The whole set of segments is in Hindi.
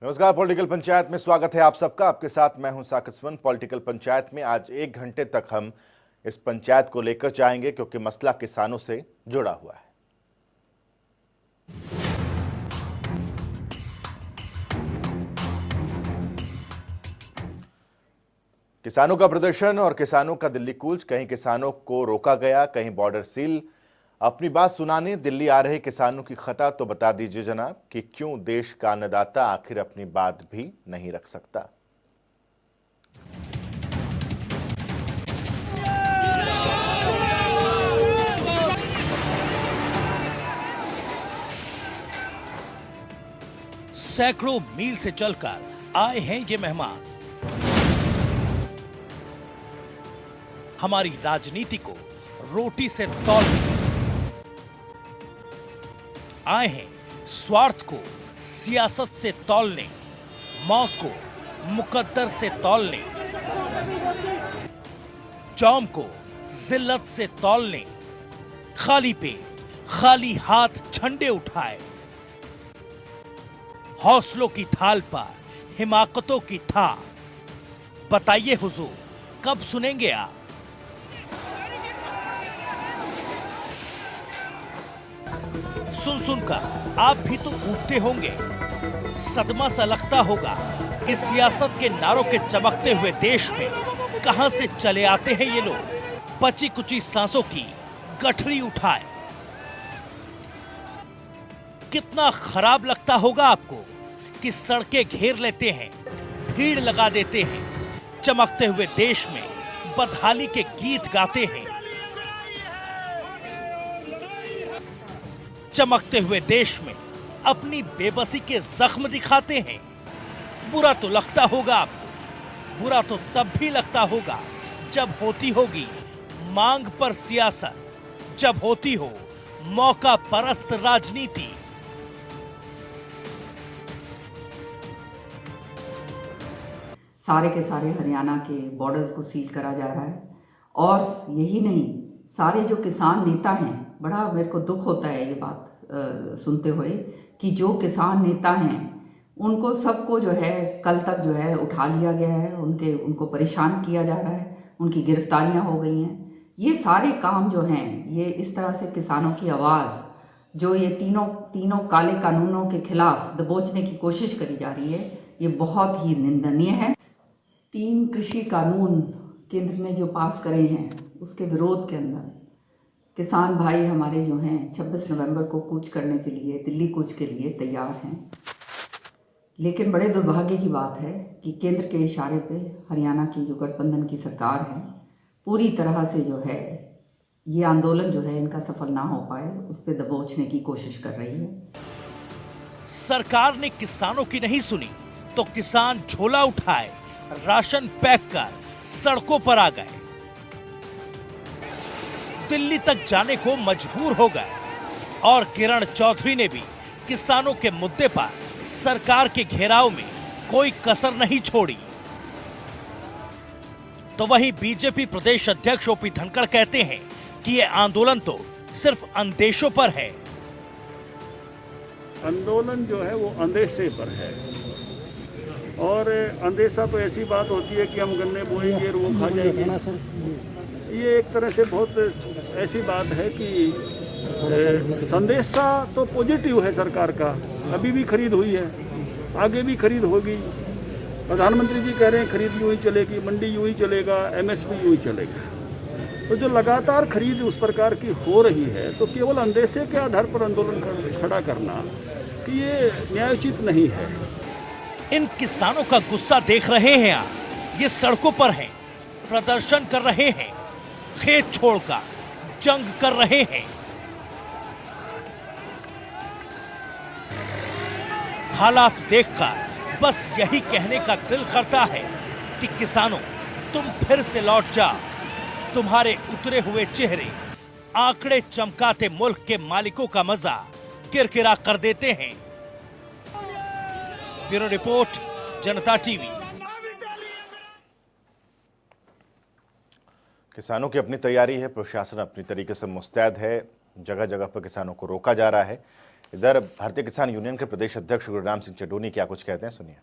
नमस्कार। पॉलिटिकल पंचायत में स्वागत है आप सबका। आपके साथ मैं हूं साकिब सुमन। पॉलिटिकल पंचायत में आज 1 घंटे तक हम इस पंचायत को लेकर जाएंगे क्योंकि मसला किसानों से जुड़ा हुआ है। किसानों का प्रदर्शन और किसानों का दिल्ली कूच। कहीं किसानों को रोका गया, कहीं बॉर्डर सील। अपनी बात सुनाने दिल्ली आ रहे किसानों की खता तो बता दीजिए जनाब कि क्यों देश का अन्नदाता आखिर अपनी बात भी नहीं रख सकता। सैकड़ों मील से चलकर आए हैं ये मेहमान हमारी राजनीति को रोटी से तौलने आए हैं, स्वार्थ को सियासत से तौलने, मौत को मुकद्दर से तौलने, जौम को जिल्लत से तौलने, खाली पेट खाली हाथ झंडे उठाए, हौसलों की थाल पर हिमाकतों की थाल। बताइए हुजूर, कब सुनेंगे आप? सुन सुनकर आप भी तो ऊबते होंगे। सदमा सा लगता होगा कि सियासत के नारों के चमकते हुए देश में कहां से चले आते हैं ये लोग। बची कुची सांसों की गठरी उठाए। कितना खराब लगता होगा आपको कि सड़कें घेर लेते हैं, भीड़ लगा देते हैं, चमकते हुए देश में बदहाली के गीत गाते हैं। चमकते हुए देश में अपनी बेबसी के जख्म दिखाते हैं। बुरा तो लगता होगा आपको। बुरा तो तब भी लगता होगा जब होती होगी मांग पर सियासत, जब होती हो मौका परस्त राजनीति। सारे के सारे हरियाणा के बॉर्डर्स को सील करा जा रहा है। और यही नहीं, सारे जो किसान नेता हैं, बड़ा मेरे को दुख होता है ये बात सुनते हुए कि जो किसान नेता हैं उनको सबको जो है कल तक जो है उठा लिया गया है, उनको परेशान किया जा रहा है, उनकी गिरफ्तारियां हो गई हैं। ये सारे काम जो हैं, ये इस तरह से किसानों की आवाज़ जो ये तीनों काले कानूनों के खिलाफ दबोचने की कोशिश करी जा रही है, ये बहुत ही निंदनीय है। 3 कृषि कानून केंद्र ने जो पास करे हैं उसके विरोध के अंदर किसान भाई हमारे जो हैं 26 नवंबर को कूच करने के लिए, दिल्ली कूच के लिए तैयार हैं। लेकिन बड़े दुर्भाग्य की बात है कि केंद्र के इशारे पे हरियाणा की जो गठबंधन की सरकार है पूरी तरह से जो है ये आंदोलन जो है इनका सफल ना हो पाए, उस पर दबोचने की कोशिश कर रही है। सरकार ने किसानों की नहीं सुनी तो किसान झोला उठाए, राशन पैक कर सड़कों पर आ गए, दिल्ली तक जाने को मजबूर हो गए। और किरण चौधरी ने भी किसानों के मुद्दे पर सरकार के घेराव में कोई कसर नहीं छोड़ी। तो वहीं बीजेपी प्रदेश अध्यक्ष ओपी धनखड़ कहते हैं कि ये आंदोलन तो सिर्फ अंदेशों पर है। आंदोलन जो है वो अंदेशे पर है, और अंदेशा तो ऐसी बात होती है कि हम गन्ने बोएंगे और वो खा जाएंगे। ये एक तरह से बहुत ऐसी बात है कि संदेशा तो पॉजिटिव है सरकार का। अभी भी खरीद हुई है, आगे भी खरीद होगी। प्रधानमंत्री जी कह रहे हैं खरीद यूँ ही चलेगी, मंडी यूँ ही चलेगा, एमएसपी यूँ ही चलेगा। तो जो लगातार खरीद उस प्रकार की हो रही है, तो केवल अंदेशे के आधार पर आंदोलन खड़ा करना कि ये न्यायोचित नहीं है। इन किसानों का गुस्सा देख रहे हैं आप, ये सड़कों पर हैं, प्रदर्शन कर रहे हैं, खेत छोड़कर जंग कर रहे हैं। हालात देखकर बस यही कहने का दिल करता है कि किसानों, तुम फिर से लौट जाओ। तुम्हारे उतरे हुए चेहरे आंकड़े चमकाते मुल्क के मालिकों का मजा किरकिरा कर देते हैं। ब्यूरो रिपोर्ट, जनता टीवी। किसानों की अपनी तैयारी है, प्रशासन अपनी तरीके से मुस्तैद है। जगह जगह पर किसानों को रोका जा रहा है। इधर भारतीय किसान यूनियन के प्रदेश अध्यक्ष गुरुराम सिंह चड्ढोनी क्या कुछ कहते हैं, सुनिए।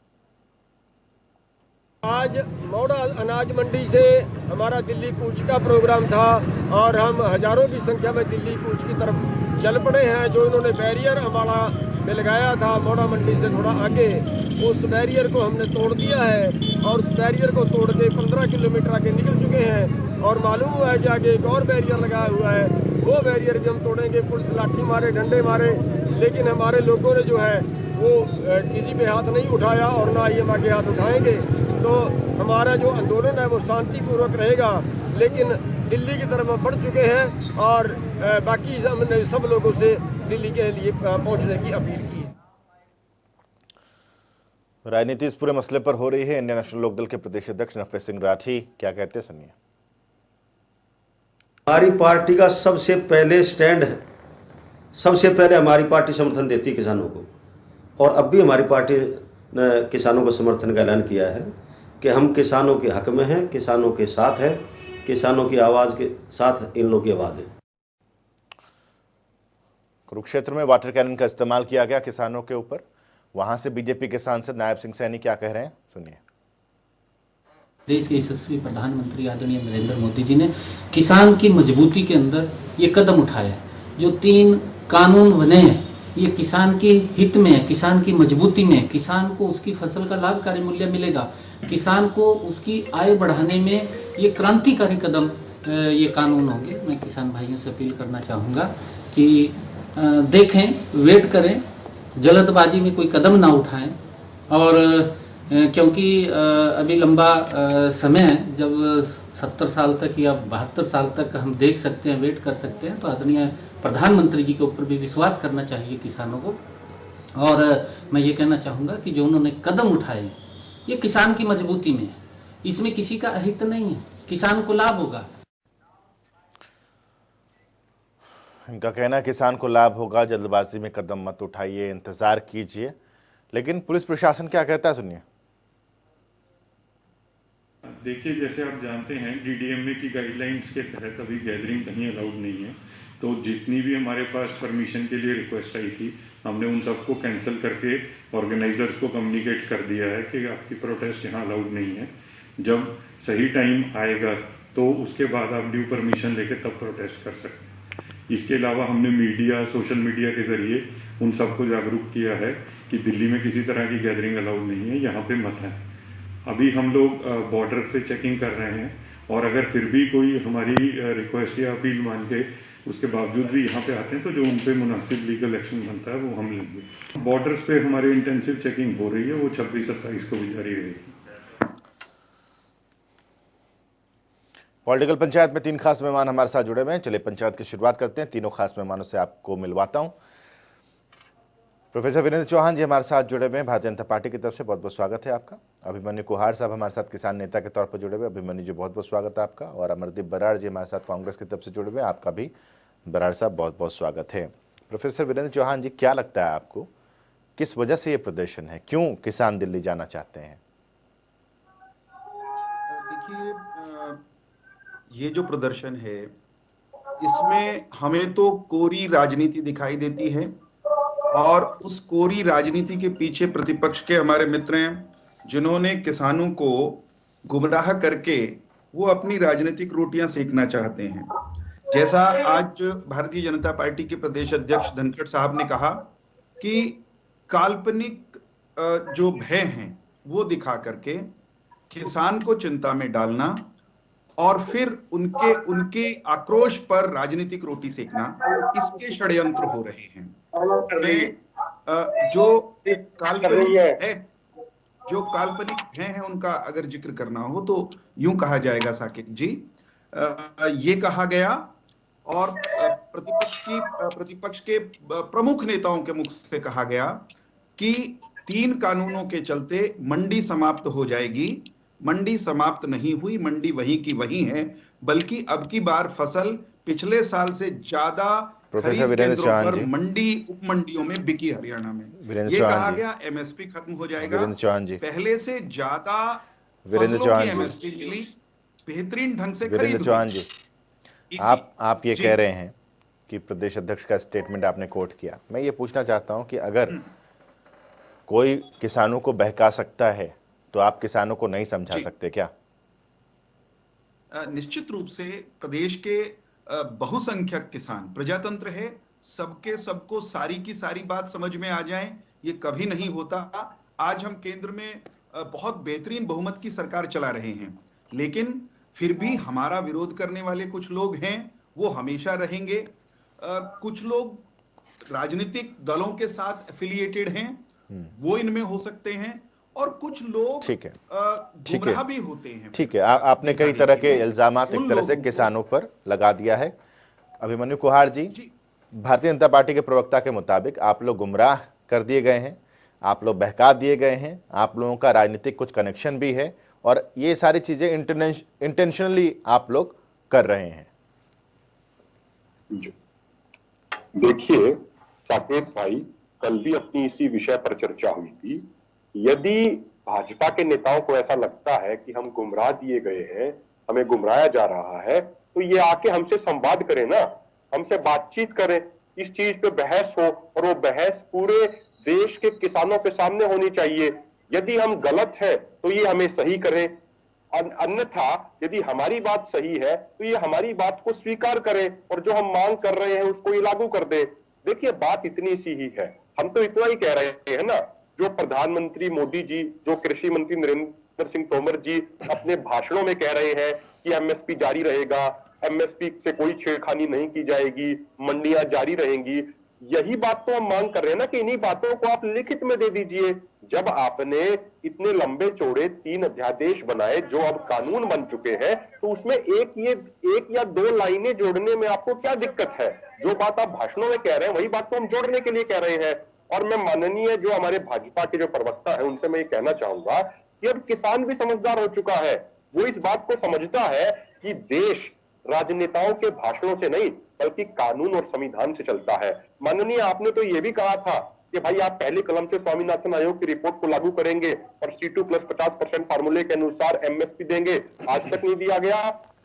आज मौड़ा अनाज मंडी से हमारा दिल्ली कूच का प्रोग्राम था और हम हजारों की संख्या में दिल्ली कूच की तरफ चल पड़े हैं। जो इन्होंने बैरियर हमारा में लगाया था मौड़ा मंडी से थोड़ा आगे, उस बैरियर को हमने तोड़ दिया है और उस बैरियर को तोड़ के 15 किलोमीटर आगे निकल चुके हैं और मालूम हुआ है कि आगे एक और बैरियर लगाया हुआ है। वो बैरियर भी हम तोड़ेंगे। पुलिस लाठी मारे, डंडे मारे, लेकिन हमारे लोगों ने जो है वो किसी पे हाथ नहीं उठाया और ना ही हम आगे हाथ उठाएंगे। तो हमारा जो आंदोलन है वो शांतिपूर्वक रहेगा, लेकिन दिल्ली की तरफ हम बढ़ चुके हैं और बाकी हमने सब लोगों से दिल्ली के लिए पहुंचने की अपील की है। राजनीति इस पूरे मसले पर हो रही है। इंडियन नेशनल लोकदल के प्रदेश अध्यक्ष नफे सिंह राठी क्या कहते हैं, सुनिए। हमारी पार्टी का सबसे पहले स्टैंड है, सबसे पहले हमारी पार्टी समर्थन देती है किसानों को, और अब भी हमारी पार्टी ने किसानों को समर्थन का ऐलान किया है कि हम किसानों के हक में हैं, किसानों के साथ हैं, किसानों की आवाज़ के साथ इन लोगों की आवाज़ है। कुरुक्षेत्र में वाटर कैनन का इस्तेमाल किया गया किसानों के ऊपर। वहां से बीजेपी के सांसद नायब सिंह सैनी क्या कह रहे हैं, सुनिए। देश के यशस्वी प्रधानमंत्री आदरणीय नरेंद्र मोदी जी ने किसान की मजबूती के अंदर ये कदम उठाया है। जो 3 कानून बने हैं ये किसान के हित में है, किसान की मजबूती में, किसान को उसकी फसल का लाभकारी मूल्य मिलेगा, किसान को उसकी आय बढ़ाने में ये क्रांतिकारी कदम ये कानून होंगे। मैं किसान भाइयों से अपील करना चाहूँगा कि देखें, वेट करें, जल्दबाजी में कोई कदम ना उठाएं। और क्योंकि अभी लंबा समय है, जब 70 साल तक या 72 साल तक हम देख सकते हैं, वेट कर सकते हैं, तो आदरणीय प्रधानमंत्री जी के ऊपर भी विश्वास करना चाहिए किसानों को। और मैं ये कहना चाहूँगा कि जो उन्होंने कदम उठाए ये किसान की मजबूती में है, इसमें किसी का अहित नहीं है, किसान को लाभ होगा। इनका कहना है किसान को लाभ होगा, जल्दबाजी में कदम मत उठाइए, इंतजार कीजिए। लेकिन पुलिस प्रशासन क्या कहता है, सुनिए। देखिए, जैसे आप जानते हैं डीडीएमए की गाइडलाइंस के तहत अभी गैदरिंग कहीं अलाउड नहीं है, तो जितनी भी हमारे पास परमिशन के लिए रिक्वेस्ट आई थी हमने उन सबको कैंसिल करके ऑर्गेनाइजर्स को कम्युनिकेट कर दिया है कि आपकी प्रोटेस्ट यहाँ अलाउड नहीं है। जब सही टाइम आएगा तो उसके बाद आप ड्यू परमिशन लेके तब प्रोटेस्ट कर सकते हैं। इसके अलावा हमने मीडिया, सोशल मीडिया के जरिए उन सबको जागरूक किया है कि दिल्ली में किसी तरह की गैदरिंग अलाउड नहीं है, यहाँ पे मत है। अभी हम लोग बॉर्डर पे चेकिंग कर रहे हैं और अगर फिर भी कोई हमारी रिक्वेस्ट या अपील मान के उसके बावजूद भी यहाँ पे आते हैं तो जो उन पे मुनासिब लीगल एक्शन बनता है वो हम लेंगे। बॉर्डर्स पे हमारी इंटेंसिव चेकिंग हो रही है, वो 26-27 को भी जारी रहेगी। पॉलिटिकल पंचायत में 3 खास मेहमान हमारे साथ जुड़े हुए हैं। चलिए पंचायत की शुरुआत करते हैं। तीनों खास मेहमानों से आपको मिलवाता हूं। प्रोफेसर वीरेंद्र चौहान जी हमारे साथ जुड़े हुए हैं, भारतीय जनता पार्टी की तरफ से, बहुत बहुत स्वागत है आपका। अभिमन्यु कुहार साहब हमारे साथ किसान नेता के तौर पर जुड़े हुए, अभिमन्यु जी बहुत बहुत स्वागत है आपका। और अमरदीप बराड़ जी हमारे साथ कांग्रेस की तरफ से जुड़े हुए, आपका भी बराड़ साहब बहुत बहुत स्वागत है। प्रोफेसर वीरेंद्र चौहान जी, क्या लगता है आपको किस वजह से ये प्रदर्शन है, क्यों किसान दिल्ली जाना चाहते हैं? देखिए, ये जो प्रदर्शन है इसमें हमें तो कोरी राजनीति दिखाई देती है और उस कोरी राजनीति के पीछे प्रतिपक्ष के हमारे मित्र हैं जिन्होंने किसानों को गुमराह करके वो अपनी राजनीतिक रोटियां सेकना चाहते हैं। जैसा आज भारतीय जनता पार्टी के प्रदेश अध्यक्ष धनखड़ साहब ने कहा कि काल्पनिक जो भय हैं वो दिखा करके किसान को चिंता में डालना और फिर उनके आक्रोश पर राजनीतिक रोटी सेकना, इसके षड्यंत्र हो रहे हैं। जो काल्पनिक भय है उनका अगर जिक्र करना हो तो यूं कहा जाएगा साकिब जी, ये कहा गया और प्रतिपक्ष के प्रमुख नेताओं के मुख से कहा गया कि 3 कानूनों के चलते मंडी समाप्त हो जाएगी। मंडी समाप्त नहीं हुई, मंडी वहीं की वहीं है, बल्कि अब की बार फसल पिछले साल से ज्यादा खरीद केंद्रों पर मंडी उप मंडियों में बिकी हरियाणा में। ये कहा गया एमएसपी खत्म हो जाएगा, पहले से ज्यादा फसलों की एमएसपी मिली, बेहतरीन ढंग से खरीद। चौहान जी, आप ये कह रहे हैं कि प्रदेश अध्यक्ष का स्टेटमेंट आपने कोट किया। मैं ये पूछना चाहता हूं कि अगर कोई किसानों को बहका सकता है तो आप किसानों को नहीं समझा सकते क्या? निश्चित रूप से प्रदेश के बहुसंख्यक किसान, प्रजातंत्र है, सबके सबको सारी की सारी बात समझ में आ जाए, ये कभी नहीं होता। आज हम केंद्र में बहुत बेहतरीन बहुमत की सरकार चला रहे हैं, लेकिन फिर भी हमारा विरोध करने वाले कुछ लोग हैं, वो हमेशा रहेंगे। कुछ लोग राजनीतिक दलों के साथ एफिलिएटेड हैं, वो इनमें हो सकते हैं, और कुछ लोग गुमराह भी होते हैं। ठीक है, आपने कई तरह के इल्जामात एक तरह से किसानों पर लगा दिया है। अभिमन्यु कुहाड़ जी, भारतीय जनता पार्टी के प्रवक्ता के मुताबिक आप लोग गुमराह कर दिए गए हैं, आप लोग बहका दिए गए हैं, आप लोगों का राजनीतिक कुछ कनेक्शन भी है, और ये सारी चीजें इंटेंशनली आप लोग कर रहे हैं। देखिए साकेत भाई, कल भी अपनी इसी विषय पर चर्चा हुई थी। यदि भाजपा के नेताओं को ऐसा लगता है कि हम गुमराह दिए गए हैं, हमें गुमराया जा रहा है, तो ये आके हमसे संवाद करें ना, हमसे बातचीत करें, इस चीज पे बहस हो, और वो बहस पूरे देश के किसानों के सामने होनी चाहिए। यदि हम गलत है तो ये हमें सही करें, अन्यथा यदि हमारी बात सही है तो ये हमारी बात को स्वीकार करें, और जो हम मांग कर रहे हैं उसको ये लागू कर दे। देखिए बात इतनी सी ही है, हम तो इतना ही कह रहे हैं ना, जो प्रधानमंत्री मोदी जी, जो कृषि मंत्री नरेंद्र सिंह तोमर जी अपने भाषणों में कह रहे हैं कि एमएसपी जारी रहेगा, एमएसपी से कोई छेड़खानी नहीं की जाएगी, मंडियां जारी रहेंगी, यही बात तो हम मांग कर रहे हैं ना कि इन्हीं बातों को आप लिखित में दे दीजिए। जब आपने इतने लंबे चौड़े 3 अध्यादेश बनाए जो अब कानून बन चुके हैं, तो उसमें एक या 2 लाइनें जोड़ने में आपको क्या दिक्कत है? जो बात आप भाषणों में कह रहे हैं वही बात तो हम जोड़ने के लिए कह रहे हैं। और मैं माननीय जो हमारे भाजपा के जो प्रवक्ता है उनसे मैं ये कहना चाहूंगा कि अब किसान भी समझदार हो चुका है, वो इस बात को समझता है कि देश राजनेताओं के भाषणों से नहीं बल्कि कानून और संविधान से चलता है। माननीय आपने तो ये भी कहा था कि भाई आप पहले कलम से स्वामीनाथन आयोग की रिपोर्ट को लागू करेंगे और C2 प्लस 50% फार्मूले के अनुसार एमएसपी देंगे, आज तक नहीं दिया गया।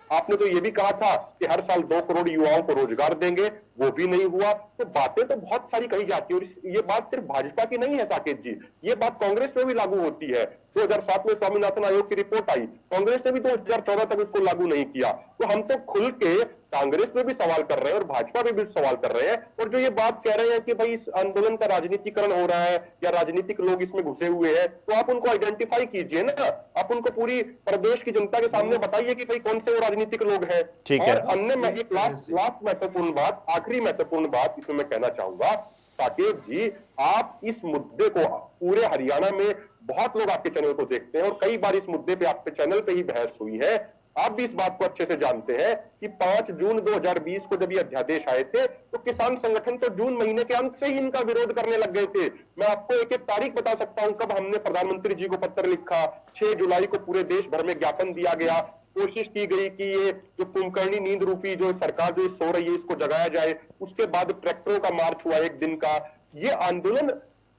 आपने तो ये भी कहा था कि हर साल 2 करोड़ युवाओं को रोजगार देंगे, वो भी नहीं हुआ। तो बातें तो बहुत सारी कही जाती है, और ये बात सिर्फ भाजपा की नहीं है साकेत जी, ये बात कांग्रेस में भी लागू होती है। 2007 में स्वामीनाथन आयोग की रिपोर्ट आई, कांग्रेस ने भी 2014 तक इसको लागू नहीं किया। तो हम तो खुल के कांग्रेस में भी सवाल कर रहे हैं और भाजपा में भी सवाल कर रहे हैं। और जो ये बात कह रहे हैं कि भाई इस आंदोलन का राजनीतिकरण हो रहा है या राजनीतिक लोग इसमें घुसे हुए हैं, तो आप उनको आइडेंटिफाई कीजिए ना, आप उनको पूरी प्रदेश की जनता के सामने बताइए कि भाई कौन से वो राजनीतिक लोग हैं। और अन्य में एक लास्ट महत्वपूर्ण बात, आखिरी महत्वपूर्ण बात इसमें मैं कहना चाहूंगा, साकेत जी आप इस मुद्दे को पूरे हरियाणा में बहुत लोग आपके चैनल को देखते हैं और कई बार इस मुद्दे पे आपके चैनल पे ही बहस हुई है। आप भी इस बात को अच्छे से जानते हैं कि 5 जून 2020 को जब ये अध्यादेश आए थे तो किसान संगठन तो जून महीने के अंत से ही इनका विरोध करने लग गए थे। मैं आपको एक एक तारीख बता सकता हूं कब हमने प्रधानमंत्री जी को पत्र लिखा। 6 जुलाई को पूरे देश भर में ज्ञापन दिया गया, कोशिश की गई कि ये जो कुंभकर्णी नींद रूपी जो सरकार जो सो रही है इसको जगाया जाए। उसके बाद ट्रैक्टरों का मार्च हुआ 1 दिन का। ये आंदोलन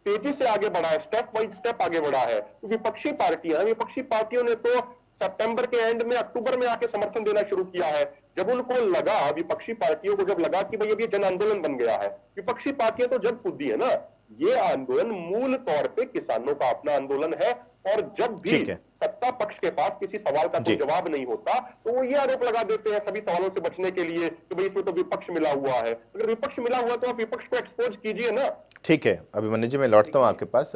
तेजी से आगे बढ़ा है, स्टेप बाय स्टेप आगे बढ़ा है। तो विपक्षी पार्टियों ने तो सितंबर के एंड में, अक्टूबर में आके समर्थन देना शुरू किया है। जब उनको लगा, विपक्षी पार्टियों को जब लगा कि भाई अब ये जन आंदोलन बन गया है, विपक्षी पार्टियां तो जब कूदी है ना, ये आंदोलन मूल तौर पे किसानों का अपना आंदोलन है। और जब भी सत्ता पक्ष के पास किसी सवाल का कोई जवाब नहीं होता तो वो ये आरोप लगा देते हैं सभी सवालों से बचने के लिए कि भाई इसमें तो विपक्ष मिला हुआ है। अगर विपक्ष मिला हुआ तो आप विपक्ष को एक्सपोज कीजिए ना। ठीक है, अभिमन्यु जी मैं लौटता हूँ आपके पास।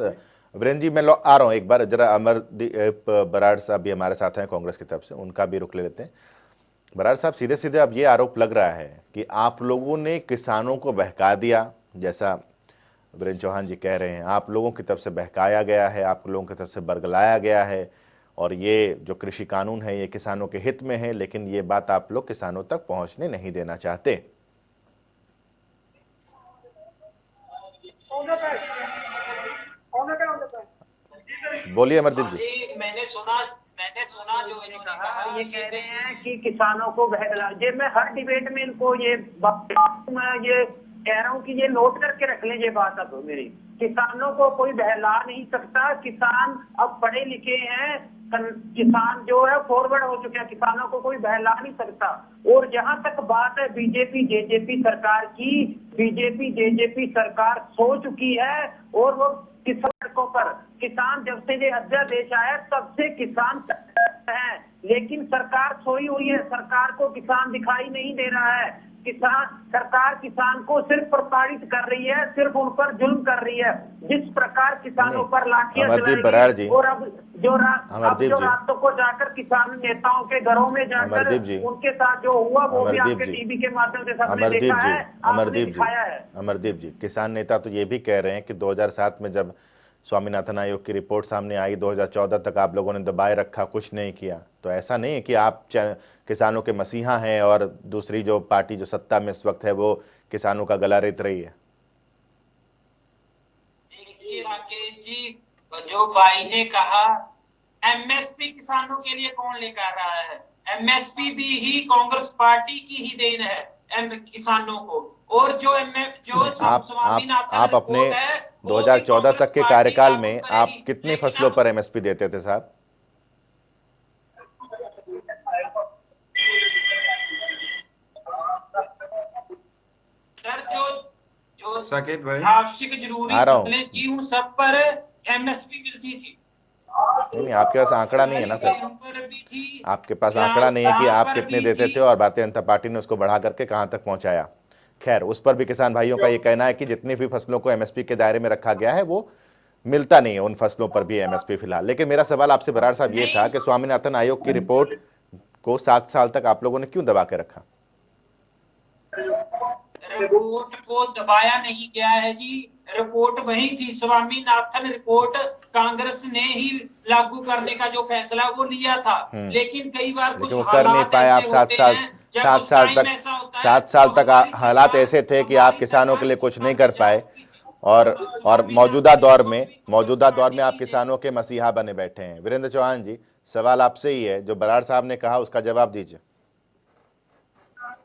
वीरेंद्र जी मैं आ रहा हूँ एक बार, जरा अमरदीप बराड़ साहब भी हमारे साथ हैं कांग्रेस की तरफ से, उनका भी रुख ले लेते हैं। बराड़ साहब सीधे सीधे अब ये आरोप लग रहा है कि आप लोगों ने किसानों को बहका दिया, जैसा वीरेंद्र चौहान जी कह रहे हैं, आप लोगों की तरफ से बहकाया गया है, आप लोगों की तरफ से बरगलाया गया है, और ये जो कृषि कानून है ये किसानों के हित में है, लेकिन ये बात आप लोग किसानों तक पहुंचने नहीं देना चाहते। बोलिए अमरदीप जी। मैंने सुना जो इन्होंने कहा, ये कह रहे हैं कि किसानों को बहला। मैं हर डिबेट में इनको ये कह रहा हूँ कि ये नोट करके रख लें ये बात। अब मेरी किसानों को कोई बहला नहीं सकता। किसान अब पढ़े लिखे हैं, किसान जो है फॉरवर्ड हो चुके हैं, किसानों को कोई बहला नहीं सकता। और जहां तक बात है बीजेपी जेजेपी सरकार की, बीजेपी जेजेपी सरकार सो चुकी है और वो किसानों पर, किसान जब से ये अध्यादेश आया तब से किसान है, लेकिन सरकार सोई हुई है, सरकार को किसान दिखाई नहीं दे रहा है। सरकार किसान को सिर्फ प्रताड़ित कर रही है, सिर्फ उन पर जुल्म कर रही है। जिस प्रकार किसानों पर लाठियां अमरदीप बराड़ जी, चलाई और अब जो रातों को जाकर किसान नेताओं के घरों में जाकर उनके साथ जो हुआ वो भी आपके टीवी के माध्यम से सबने देखा है, आपने दिखाया है। अमरदीप जी, किसान नेता तो ये भी कह रहे हैं कि 2007 में जब स्वामीनाथन आयोग की रिपोर्ट सामने आई, 2014 तक आप लोगों ने दबाए रखा, कुछ नहीं किया। तो ऐसा नहीं है कि आप किसानों के मसीहा हैं और दूसरी जो पार्टी जो सत्ता में इस वक्त है वो किसानों का गला रेत रही है। देखिए राकेश जी, जो भाई ने कहा एमएसपी किसानों के लिए कौन लेकर रहा है, एमएसपी भी ही कांग्रेस पार्टी की ही देन है किसानों को। और जो आप अपने 2014 तक के कार्यकाल में आप कितने फसलों पर एमएसपी देते थे साहब? सर जो साकेत भाई, आवश्यक जरूरी फसलें थी उन सब पर एमएसपी मिलती थी। नहीं, आपके पास आंकड़ा नहीं है ना सर, आपके पास आंकड़ा नहीं है कि आप कितने देते थे और भारतीय जनता पार्टी ने उसको बढ़ा करके कहां तक पहुंचाया। खैर, उस पर भी किसान भाइयों का ये कहना है कि जितनी भी फसलों को एमएसपी के दायरे में रखा गया है वो मिलता नहीं है उन फसलों पर भी एमएसपी फिलहाल। लेकिन मेरा सवाल आपसे बराड़ साहब ये था कि स्वामीनाथन आयोग की रिपोर्ट को 7 साल तक आप लोगों ने क्यों दबा के रखा? रिपोर्ट को दबाया नहीं गया है जी, रिपोर्ट वही थी। स्वामीनाथन रिपोर्ट कांग्रेस ने ही लागू करने का जो फैसला वो लिया था, लेकिन कई बार कुछ कर नहीं पाए आप। 7 साल तक हालात ऐसे थे कि आप किसानों के लिए कुछ नहीं कर पाए और मौजूदा दौर में आप किसानों के मसीहा बने बैठे हैं। वीरेंद्र चौहान जी, सवाल आपसे ही है, जो बराड़ साहब ने कहा उसका जवाब दीजिए।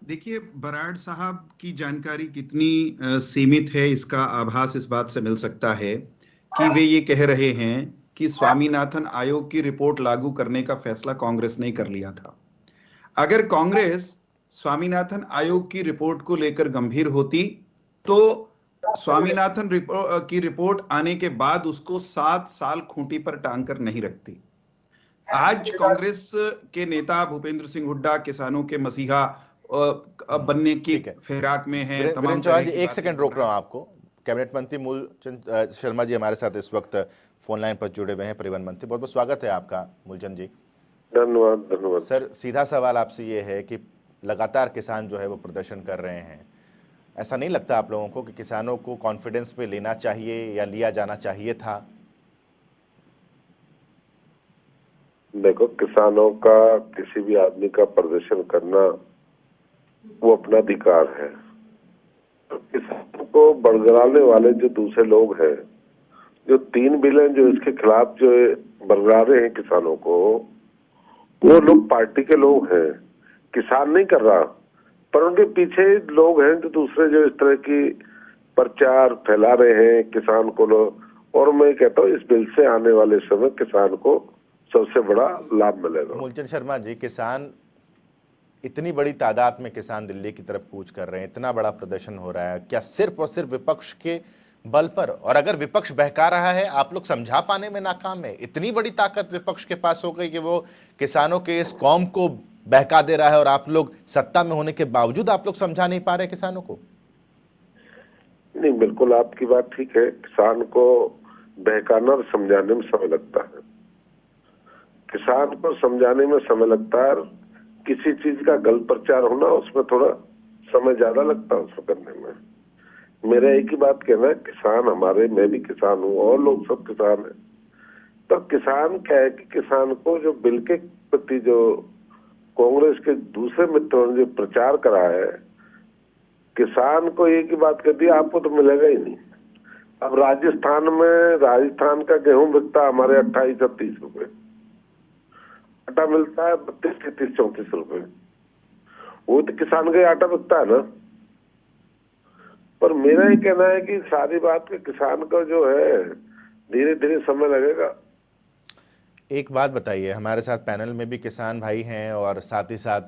देखिए, बराड़ साहब की जानकारी कितनी सीमित है इसका आभास इस बात से मिल सकता है कि वे ये कह रहे हैं कि स्वामीनाथन आयोग की रिपोर्ट लागू करने का फैसला कांग्रेस ने कर लिया था। अगर कांग्रेस स्वामीनाथन आयोग की रिपोर्ट को लेकर गंभीर होती तो स्वामीनाथन की रिपोर्ट आने के बाद उसको 7 साल खूंटी पर टांग कर नहीं रखती। आज कांग्रेस के नेता भूपेंद्र सिंह हुड्डा किसानों के मसीहा बनने की फिराक में है। तमाम चौहान जी, 1 सेकंड रोक रहा हूं आपको। कैबिनेट मंत्री मूलचंद शर्मा जी हमारे साथ इस वक्त फोन लाइन पर जुड़े हुए हैं, परिवहन मंत्री। बहुत बहुत स्वागत है आपका मूलचंद जी। धन्यवाद सर, सीधा सवाल आपसे ये है कि लगातार किसान जो है वो प्रदर्शन कर रहे हैं, ऐसा नहीं लगता आप लोगों को कि किसानों को कॉन्फिडेंस पे लेना चाहिए या लिया जाना चाहिए था? देखो, किसानों का किसी भी आदमी का प्रदर्शन करना वो अपना अधिकार है। तो किसानों को बरगलाने वाले जो दूसरे लोग हैं, जो 3 बिलियन जो इसके खिलाफ जो बरगला रहे हैं किसानों को, वो लोग पार्टी के लोग हैं, किसान नहीं कर रहा, पर उनके पीछे लोग हैं जो दूसरे जो इस तरह की प्रचार फैला रहे हैं किसान को लोग। और मैं कहता हूँ इस बिल से आने वाले समय किसान को सबसे बड़ा लाभ मिलेगा। मूलचंद शर्मा जी, किसान इतनी बड़ी तादाद में किसान दिल्ली की तरफ कूच कर रहे हैं, इतना बड़ा प्रदर्शन हो रहा है, क्या सिर्फ और सिर्फ विपक्ष के बल पर? और अगर विपक्ष बहका रहा है, आप लोग समझा पाने में नाकाम है? इतनी बड़ी ताकत विपक्ष के पास हो गई कि वो किसानों के इस कौम को बहका दे रहा है और आप लोग सत्ता में होने के बावजूद आप लोग समझा नहीं पा रहे किसानों को? नहीं, बिल्कुल आपकी बात ठीक है। किसान को बहकाना और समझाने में समय लगता है, किसान को समझाने में समय लगता है। किसी चीज का गलत प्रचार होना उसमें थोड़ा समय ज्यादा लगता है उसको करने में। मेरा एक ही बात कहना है, किसान हमारे, मैं भी किसान हूँ और लोग सब किसान हैं। तो किसान क्या है कि किसान को जो बिल के प्रति जो कांग्रेस के दूसरे मित्रों ने जो प्रचार करा है, किसान को एक ही बात कर दी, आपको तो मिलेगा ही नहीं। अब राजस्थान का गेहूं बिकता हमारे 28-30 रुपए, आटा मिलता है 32-34 रुपए। वो तो किसान का ही आटा बिकता है ना। पर मेरा ये कहना है कि सारी बात के किसान का जो है धीरे धीरे समय लगेगा। एक बात बताइए, हमारे साथ पैनल में भी किसान भाई हैं और साथ ही साथ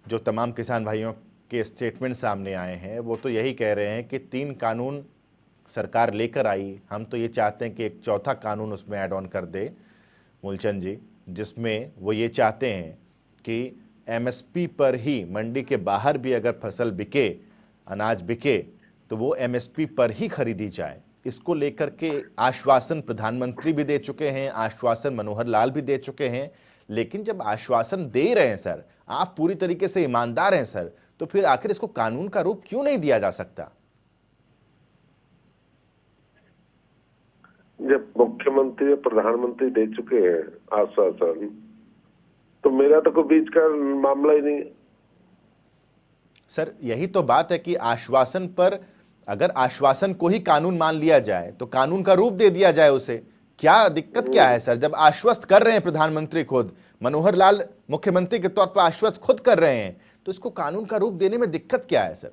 जो तमाम किसान भाइयों के स्टेटमेंट सामने आए हैं वो तो यही कह रहे हैं कि 3 कानून सरकार लेकर आई, हम तो ये चाहते हैं कि एक चौथा कानून उसमें ऐड ऑन कर दे मूलचंद जी, जिसमें वो ये चाहते हैं कि एमएसपी पर ही, मंडी के बाहर भी अगर फसल बिके, अनाज बिके, तो वो एमएसपी पर ही खरीदी जाए। इसको लेकर के आश्वासन प्रधानमंत्री भी दे चुके हैं, आश्वासन मनोहर लाल भी दे चुके हैं, लेकिन जब आश्वासन दे रहे हैं सर, आप पूरी तरीके से ईमानदार हैं सर, तो फिर आखिर इसको कानून का रूप क्यों नहीं दिया जा सकता? जब मुख्यमंत्री और प्रधानमंत्री दे चुके हैं आश्वासन, तो मेरा तो कोई बीच का मामला ही नहीं है। सर यही तो बात है कि आश्वासन पर, अगर आश्वासन को ही कानून मान लिया जाए तो कानून का रूप दे दिया जाए उसे, क्या दिक्कत क्या है सर? जब आश्वस्त कर रहे हैं प्रधानमंत्री खुद, मनोहर लाल मुख्यमंत्री के तौर पर आश्वस्त खुद कर रहे हैं, तो इसको कानून का रूप देने में दिक्कत क्या है सर?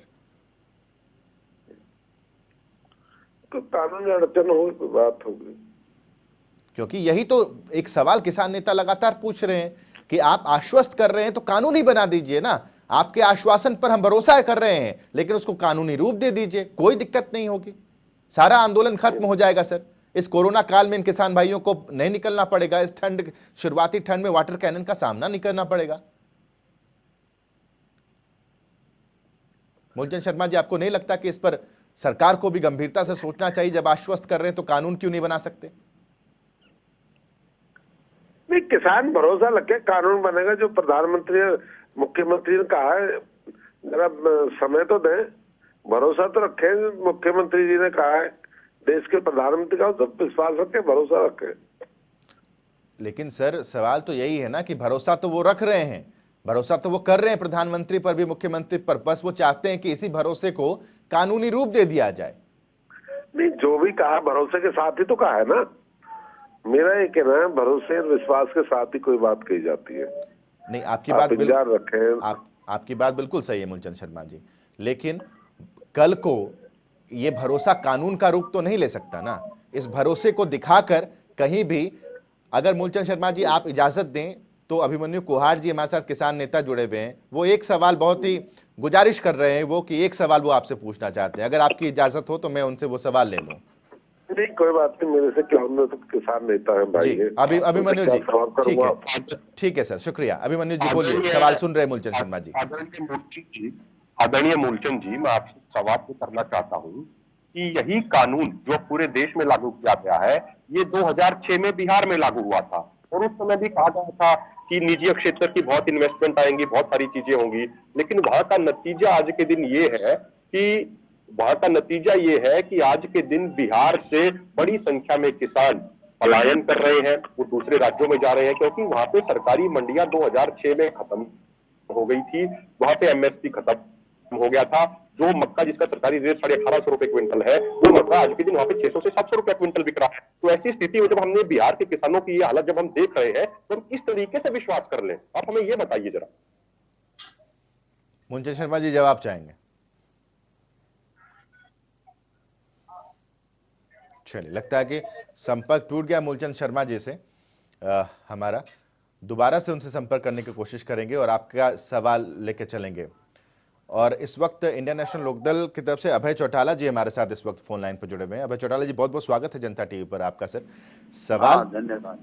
तो कानून अड़चन होगी, कोई बात होगी। क्योंकि यही तो एक सवाल किसान नेता लगातार पूछ रहे हैं कि आप आश्वस्त कर रहे हैं तो कानून ही बना दीजिए ना। आपके आश्वासन पर हम भरोसा कर रहे हैं, लेकिन उसको कानूनी रूप दे दीजिए, कोई दिक्कत नहीं होगी, सारा आंदोलन खत्म हो जाएगा सर। इस कोरोना काल में इन किसान भाइयों को नहीं निकलना पड़ेगा, इस ठंड, शुरुआती ठंड में वाटर कैनन का सामना नहीं करना पड़ेगा। मूलचंद शर्मा जी, आपको नहीं लगता कि इस पर सरकार को भी गंभीरता से सोचना चाहिए? जब आश्वस्त कर रहे हैं तो कानून क्यों नहीं बना सकते? नहीं, किसान भरोसा लगे कानून बनेगा। जो प्रधानमंत्री मुख्यमंत्री ने कहा है, जरा समय तो दें, भरोसा तो रखें। मुख्यमंत्री जी ने कहा है, देश के प्रधानमंत्री का, तो विश्वास रखें, भरोसा रखें। लेकिन सर सवाल तो यही है ना कि भरोसा तो वो रख रहे हैं, भरोसा तो वो कर रहे हैं प्रधानमंत्री पर भी, मुख्यमंत्री पर, बस वो चाहते हैं कि इसी भरोसे को कानूनी रूप दे दिया जाए। नहीं, जो भी कहा भरोसे के साथ ही तो कहा है ना। मेरा ये कहना है, भरोसे और विश्वास के साथ ही कोई बात कही जाती है। नहीं, आपकी बात रखें। आपकी बात बिल्कुल सही है मूलचंद शर्मा जी, लेकिन कल को ये भरोसा कानून का रूप तो नहीं ले सकता ना। इस भरोसे को दिखाकर कहीं भी, अगर मूलचंद शर्मा जी आप इजाजत दें तो अभिमन्यु कुहाड़ जी हमारे साथ किसान नेता जुड़े हुए हैं, वो एक सवाल बहुत ही गुजारिश कर रहे हैं, वो कि एक सवाल वो आपसे पूछना चाहते हैं, अगर आपकी इजाजत हो तो मैं उनसे वो सवाल ले लूं। नहीं, कोई बात नहीं, मेरे से क्या, तो किसान नेता है भाई है। अभिमन्यु जी, ठीक है सर, शुक्रिया। अभिमन्यु जी बोलिए, सवाल सुन रहे हैं मूलचंद शर्मा जी। आदरणीय मूलचंद जी, मैं आपसे सवाल करना चाहता हूँ कि यही कानून जो पूरे देश में लागू किया गया है, ये 2006 में बिहार में लागू हुआ था, और उस समय भी कहा गया था कि निजी क्षेत्र की बहुत इन्वेस्टमेंट आएंगी, बहुत सारी चीजें होंगी, लेकिन वहां का नतीजा आज के दिन ये है कि आज के दिन बिहार से बड़ी संख्या में किसान पलायन कर रहे हैं, वो दूसरे राज्यों में जा रहे हैं, क्योंकि वहां पे सरकारी मंडियां 2006 में खत्म हो गई थी, वहां पे एमएसपी खत्म हो गया था। जो मक्का जिसका सरकारी रेट 1850 रुपए क्विंटल है, वो मक्का आज के दिन वहां पे 600 से 700 रुपए क्विंटल बिक रहा है। तो ऐसी स्थिति में जब हमने बिहार के किसानों की ये हालत जब हम देख रहे हैं, तो हम किस तरीके से विश्वास कर लें? आप हमें ये बताइए जरा। मूलचंद शर्मा जी, जवाब चाहेंगे? चलिए, लगता है कि संपर्क टूट गया मूलचंद शर्मा जी से। हमारा दोबारा से उनसे संपर्क करने की कोशिश करेंगे और आपका सवाल लेके चलेंगे। और इस वक्त इंडियन नेशनल लोकदल की तरफ से अभय चौटाला जी हमारे साथ इस वक्त फोन लाइन पर जुड़े हुए हैं। अभय चौटाला जी, बहुत बहुत स्वागत है जनता टीवी पर आपका। सर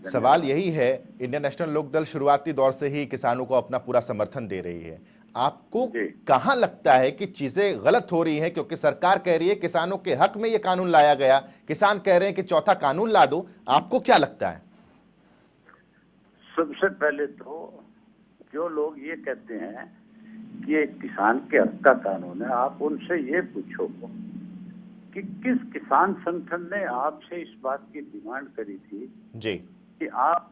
सवाल यही है, इंडियन नेशनल लोकदल शुरुआती दौर से ही किसानों को अपना पूरा समर्थन दे रही है, आपको कहां लगता है कि चीजें गलत हो रही हैं? क्योंकि सरकार कह रही है किसानों के हक में यह कानून लाया गया, किसान कह रहे हैं कि चौथा कानून ला दो, आपको क्या लगता है? सबसे पहले तो जो लोग ये कहते हैं कि ये किसान के हक का कानून है, आप उनसे ये पूछो कि किस किसान संगठन ने आपसे इस बात की डिमांड करी थी जी कि आप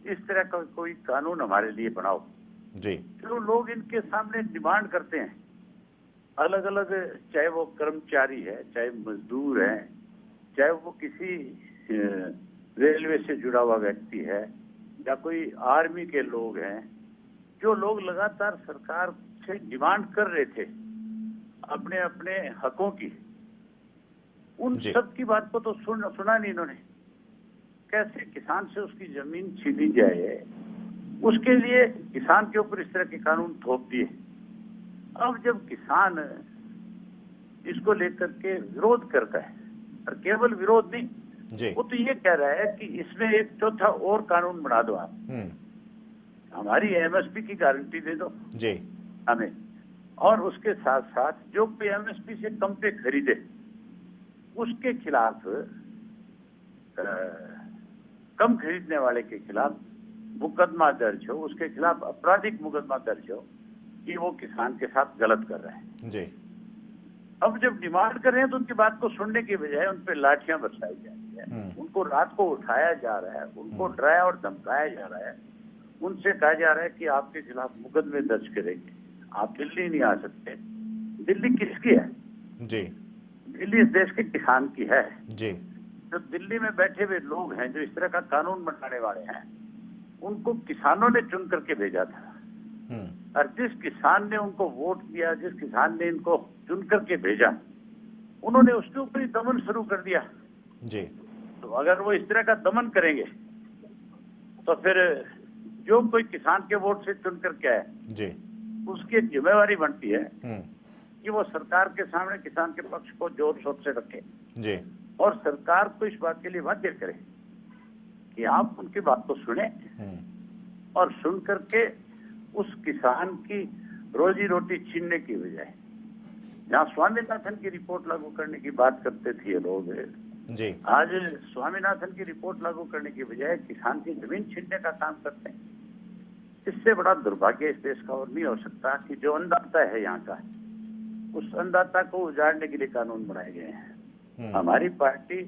इस तरह का कोई कानून हमारे लिए बनाओ जी। जो लोग इनके सामने डिमांड करते हैं अलग अलग, चाहे वो कर्मचारी है, चाहे मजदूर है, चाहे वो किसी रेलवे से जुड़ा हुआ व्यक्ति है या कोई आर्मी के लोग हैं, जो लोग लगातार सरकार से डिमांड कर रहे थे अपने अपने हकों की, उन सब की बात को तो सुना नहीं इन्होंने। कैसे किसान से उसकी जमीन छीनी जाए, उसके लिए किसान के ऊपर इस तरह के कानून थोप दिए। अब जब किसान इसको लेकर के विरोध करता है, और केवल विरोध नहीं, वो तो ये कह रहा है कि इसमें एक चौथा और कानून बना दो आप, हमारी एमएसपी की गारंटी दे दो जी हमें, और उसके साथ साथ जो कोई एमएसपी से कम पे खरीदे उसके खिलाफ कम खरीदने वाले के खिलाफ मुकदमा दर्ज हो, उसके खिलाफ आपराधिक मुकदमा दर्ज हो कि वो किसान के साथ गलत कर रहे हैं। जी। अब जब डिमांड कर रहे हैं तो उनकी बात को सुनने की बजाय उन पर लाठियां बरसाई जा रही है, उनको रात को उठाया जा रहा है, उनको डराया और धमकाया जा रहा है, उनसे कहा जा रहा है कि आपके खिलाफ मुकदमे दर्ज करेंगे, आप दिल्ली नहीं आ सकते। दिल्ली किसकी है? जी। दिल्ली इस देश के किसान की है। जी। जो दिल्ली में बैठे हुए लोग हैं, जो इस तरह का कानून बनाने वाले हैं, उनको किसानों ने चुन करके भेजा था, और जिस किसान ने उनको वोट दिया, जिस किसान ने इनको चुन करके भेजा, उन्होंने उसके ऊपर ही दमन शुरू कर दिया। जी। तो अगर वो इस तरह का दमन करेंगे तो फिर जो कोई किसान के वोट से चुन करके आए, जी, उसकी एक जिम्मेवारी बनती है कि वो सरकार के सामने किसान के पक्ष को जोर शोर से रखे, जी, और सरकार को इस बात के लिए बाध्य करे कि आप उनकी बात को सुने, और सुन करके उस किसान की रोजी रोटी छीनने की बजाय, जहाँ स्वामीनाथन की रिपोर्ट लागू करने की बात करते थे ये लोग, जी, आज स्वामीनाथन की रिपोर्ट लागू करने की बजाय किसान की जमीन छीनने का काम करते हैं। इससे बड़ा दुर्भाग्य इस देश का और नहीं हो सकता कि जो अन्नदाता है यहाँ का, उस अन्नदाता को उजाड़ने के लिए कानून बनाए गए हैं। हमारी पार्टी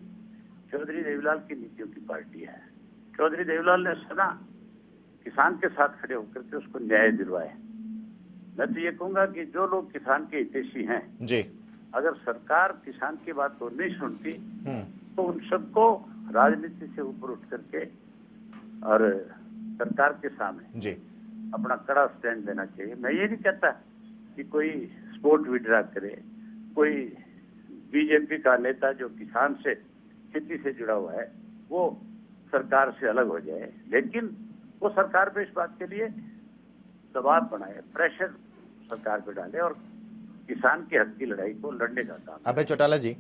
चौधरी देवीलाल की नीतियों की पार्टी है। चौधरी देवीलाल ने सदा किसान के साथ खड़े होकर के उसको न्याय दिलवाए। मैं तो ये कहूंगा कि जो लोग किसान के हितैषी हैं, जी, अगर सरकार किसान की बात को नहीं सुनती तो उन सबको राजनीति से ऊपर उठ करके और सरकार के सामने जी, अपना कड़ा स्टैंड लेना चाहिए। मैं ये नहीं कहता कि कोई सपोर्ट विड्रा करे, कोई बीजेपी का नेता जो किसान से, खेती से जुड़ा हुआ है, वो सरकार से अलग हो जाए, लेकिन वो सरकार पे इस बात के लिए दबाव बनाए, प्रेशर सरकार पे डाले और किसान के हक की लड़ाई को लड़ने का काम। अभय चौटाला जी,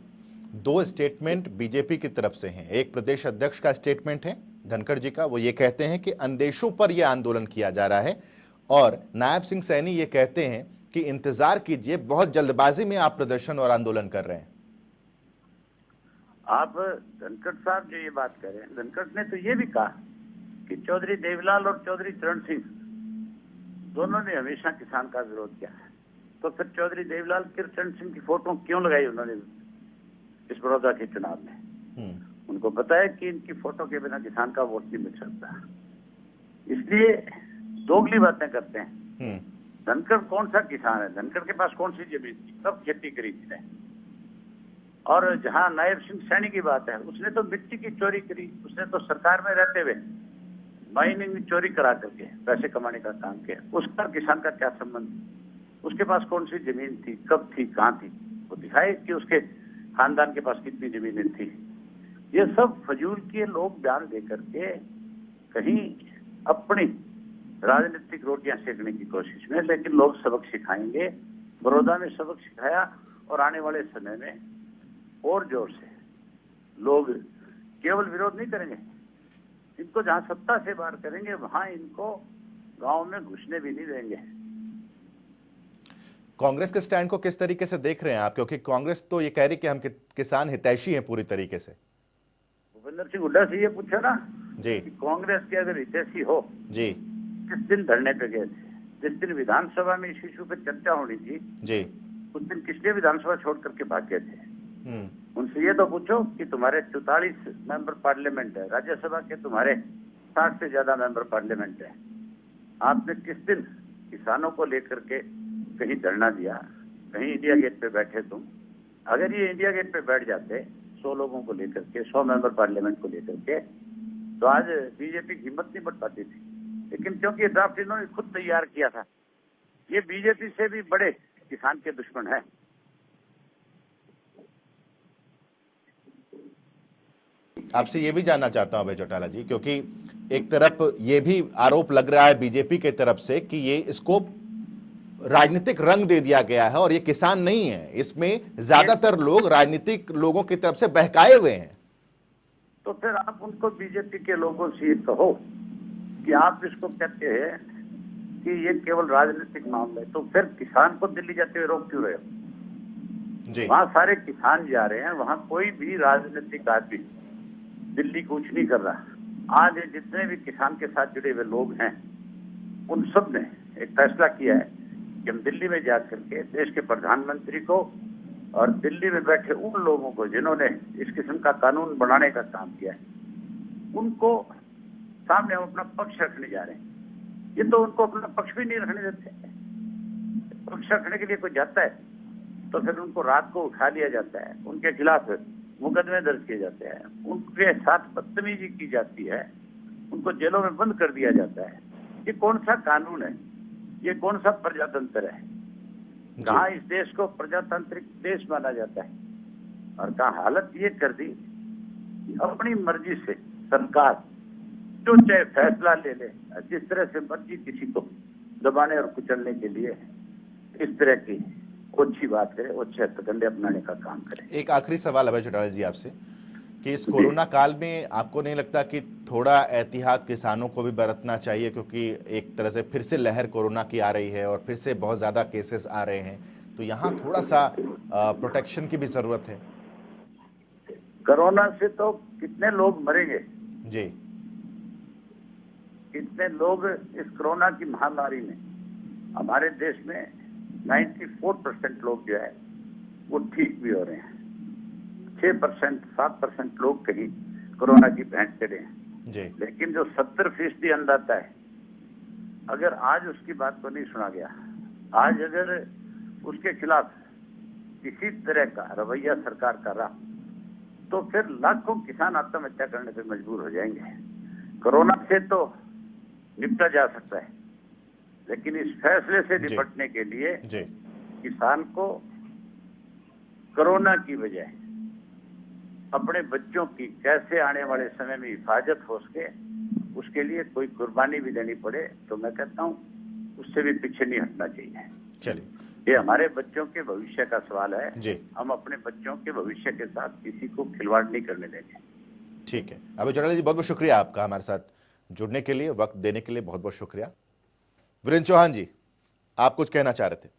दो स्टेटमेंट बीजेपी की तरफ से हैं। एक प्रदेश अध्यक्ष का स्टेटमेंट है धनखड़ जी का, वो ये कहते हैं कि अंदेशों पर यह आंदोलन किया जा रहा है, और नायब सिंह सैनी ये कहते हैं कि इंतजार कीजिए, बहुत जल्दबाजी में आप प्रदर्शन और आंदोलन कर रहे हैं। आप धनखड़ साहब जो ये बात कर रहे हैं, धनखड़ ने तो ये भी कहा कि चौधरी देवीलाल और चौधरी चरण सिंह दोनों ने हमेशा किसान का विरोध किया है। तो फिर चौधरी देवीलाल चरण सिंह की फोटो क्यों लगाई उन्होंने इस बड़ौदा के चुनाव में? उनको पता है कि इनकी फोटो के बिना किसान का वोट नहीं मिल सकता, इसलिए दोगली बातें करते हैं। धनखड़ कौन सा किसान है? धनखड़ के पास कौन सी जमीन थी? कब खेती करी थी? और जहां नायब सिंह सैनी की बात है, उसने तो मिट्टी की चोरी करी, उसने तो सरकार में रहते हुए माइनिंग चोरी करा करके पैसे कमाने का काम किया। उसका किसान का क्या संबंध? उसके पास कौन सी जमीन थी, कब थी, कहाँ थी? वो दिखाए कि उसके खानदान के पास कितनी जमीनें थी। ये सब फजूल के लोग बयान दे करके कहीं अपनी राजनीतिक रोटियां सेकने की कोशिश में, लेकिन लोग सबक सिखाएंगे। बड़ौदा में सबक सिखाया और आने वाले समय में और जोर से लोग केवल विरोध नहीं करेंगे, इनको जहां सत्ता से बाहर करेंगे वहां इनको गांव में घुसने भी नहीं देंगे। कांग्रेस के स्टैंड को किस तरीके से देख रहे हैं आप? क्योंकि कांग्रेस तो ये कह रही कि हम किसान हितैषी हैं पूरी तरीके से। भूपेंद्र सिंह हुड्डा से ये पूछा ना जी कि कांग्रेस के अगर हितैषी हो जी, किस दिन धरने पे गए थे? जिस दिन विधानसभा में इस इशू पे चर्चा होनी थी जी, उस दिन किसने विधानसभा छोड़ करके भाग गए थे? उनसे ये तो पूछो कि तुम्हारे 44 मेंबर पार्लियामेंट है, राज्यसभा के तुम्हारे 60 से ज्यादा मेंबर पार्लियामेंट है, आपने किस दिन किसानों को लेकर के कहीं धरना दिया? कहीं इंडिया गेट पे बैठे तुम? अगर ये इंडिया गेट पे बैठ जाते 100 लोगों को लेकर के, 100 मेंबर पार्लियामेंट को लेकर के, तो आज बीजेपी की हिम्मत नहीं बढ़ पाती थी। लेकिन क्योंकि ये ड्राफ्ट इन्होंने खुद तैयार किया था, ये बीजेपी से भी बड़े किसान के दुश्मन है। आपसे ये भी जानना चाहता हूं अभय चौटाला जी, क्योंकि एक तरफ ये भी आरोप लग रहा है बीजेपी की तरफ से कि ये इसको राजनीतिक रंग दे दिया गया है और ये किसान नहीं है, इसमें ज्यादातर लोग राजनीतिक लोगों की तरफ से बहकाए हुए हैं। तो फिर आप उनको बीजेपी के लोगों से ये कहो कि आप इसको कहते हैं कि ये केवल राजनीतिक मामला है, तो फिर किसान को दिल्ली जाते हुए रोक क्यों रहे हो? जी। वहाँ सारे किसान जा रहे हैं, वहाँ कोई भी राजनीतिक आदमी दिल्ली कूच नहीं कर रहा। आज जितने भी किसान के साथ जुड़े हुए लोग हैं उन सब ने एक फैसला किया है कि हम दिल्ली में जाकर के देश के प्रधानमंत्री को और दिल्ली में बैठे उन लोगों को जिन्होंने इस किस्म का कानून बनाने का काम किया है, उनको सामने हम अपना पक्ष रखने जा रहे हैं। ये तो उनको अपना पक्ष भी नहीं रखने देते। पक्ष रखने के लिए कोई जाता है तो फिर उनको रात को उठा लिया जाता है, उनके खिलाफ मुकदमे दर्ज किए जाते हैं, उनके साथ बदतमीजी की जाती है, उनको जेलों में बंद कर दिया जाता है। ये कौन सा कानून है? ये कौन सा प्रजातंत्र है? कहाँ इस देश को प्रजातांत्रिक देश माना जाता है? और कहाँ हालत ये कर दी कि अपनी मर्जी से सरकार जो चाहे फैसला ले ले, जिस तरह से मर्जी किसी को दबाने और कुचलने के लिए इस तरह की ओछी बात करे, ओछे हथकंडे अपनाने का काम करे। एक आखिरी सवाल अभय चौटाला जी आपसे कि इस कोरोना काल में आपको नहीं लगता कि थोड़ा एहतियात किसानों को भी बरतना चाहिए, क्योंकि एक तरह से फिर से लहर कोरोना की आ रही है और फिर से बहुत ज़्यादा केसेस आ रहे हैं, तो यहाँ थोड़ा सा प्रोटेक्शन की भी ज़रूरत है। कोरोना से तो कितने लोग मरेंगे जी, कितने लोग इस कोरोना की महामारी में। हमारे देश में 94% लोग जो है वो ठीक भी हो रहे हैं, 6% 7% लोग कहीं कोरोना की भेंट चढ़े हैं जी। लेकिन जो 70% अंदाता है, अगर आज उसकी बात को नहीं सुना गया, आज अगर उसके खिलाफ किसी तरह का रवैया सरकार का रहा, तो फिर लाखों किसान आत्महत्या करने पे मजबूर हो जाएंगे। कोरोना से तो निपटा जा सकता है, लेकिन इस फैसले से निपटने के लिए किसान को कोरोना की बजाय अपने बच्चों की कैसे आने वाले समय में हिफाजत हो सके, उसके लिए कोई कुर्बानी भी देनी पड़े, तो मैं कहता हूँ उससे भी पीछे नहीं हटना चाहिए। चलिए, ये हमारे बच्चों के भविष्य का सवाल है जी। हम अपने बच्चों के भविष्य के साथ किसी को खिलवाड़ नहीं करने देंगे। ठीक है अभय चौटाला जी, बहुत बहुत शुक्रिया आपका हमारे साथ जुड़ने के लिए, वक्त देने के लिए बहुत बहुत शुक्रिया। वीरेंद्र चौहान जी, आप कुछ कहना चाह रहे थे?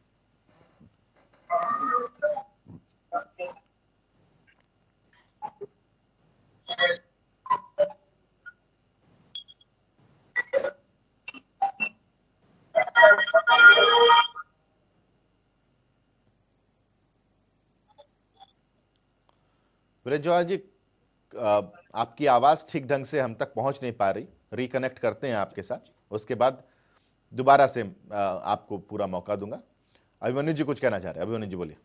वीरेंद्र चौहान जी, आपकी आवाज ठीक ढंग से हम तक पहुंच नहीं पा रही, रिकनेक्ट करते हैं आपके साथ, उसके बाद दोबारा से आपको पूरा मौका दूंगा। अभिमन्यु जी कुछ कहना चाह रहे हैं, अभिमन्यु जी बोलिए।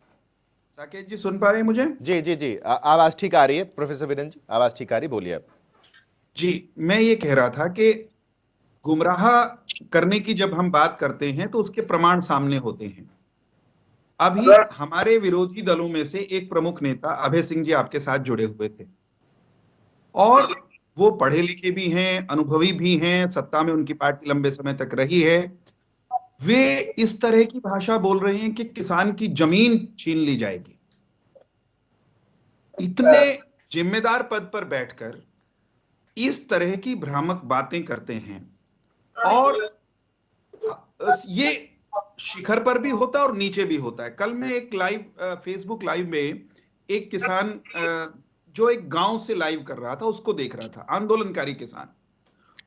साकेत जी सुन पा रहे हैं मुझे? जी जी जी, आवाज ठीक आ रही है प्रोफेसर वीरेंद्र जी, आवाज ठीक आ रही, बोलिए आप। जी, मैं ये कह रहा था कि गुमराह करने की जब हम बात करते हैं तो उसके प्रमाण सामने होते हैं। अभी हमारे विरोधी दलों में से एक प्रमुख नेता अभय सिंह जी आपके साथ जुड़े हुए थे और वो पढ़े लिखे भी हैं, अनुभवी भी हैं, सत्ता में उनकी पार्टी लंबे समय तक रही है। वे इस तरह की भाषा बोल रहे हैं कि किसान की जमीन छीन ली जाएगी। इतने जिम्मेदार पद पर बैठकर इस तरह की भ्रामक बातें करते हैं और ये शिखर पर भी होता है और नीचे भी होता है। कल मैं एक लाइव फेसबुक लाइव में एक किसान जो एक गांव से लाइव कर रहा था उसको देख रहा था, आंदोलनकारी किसान।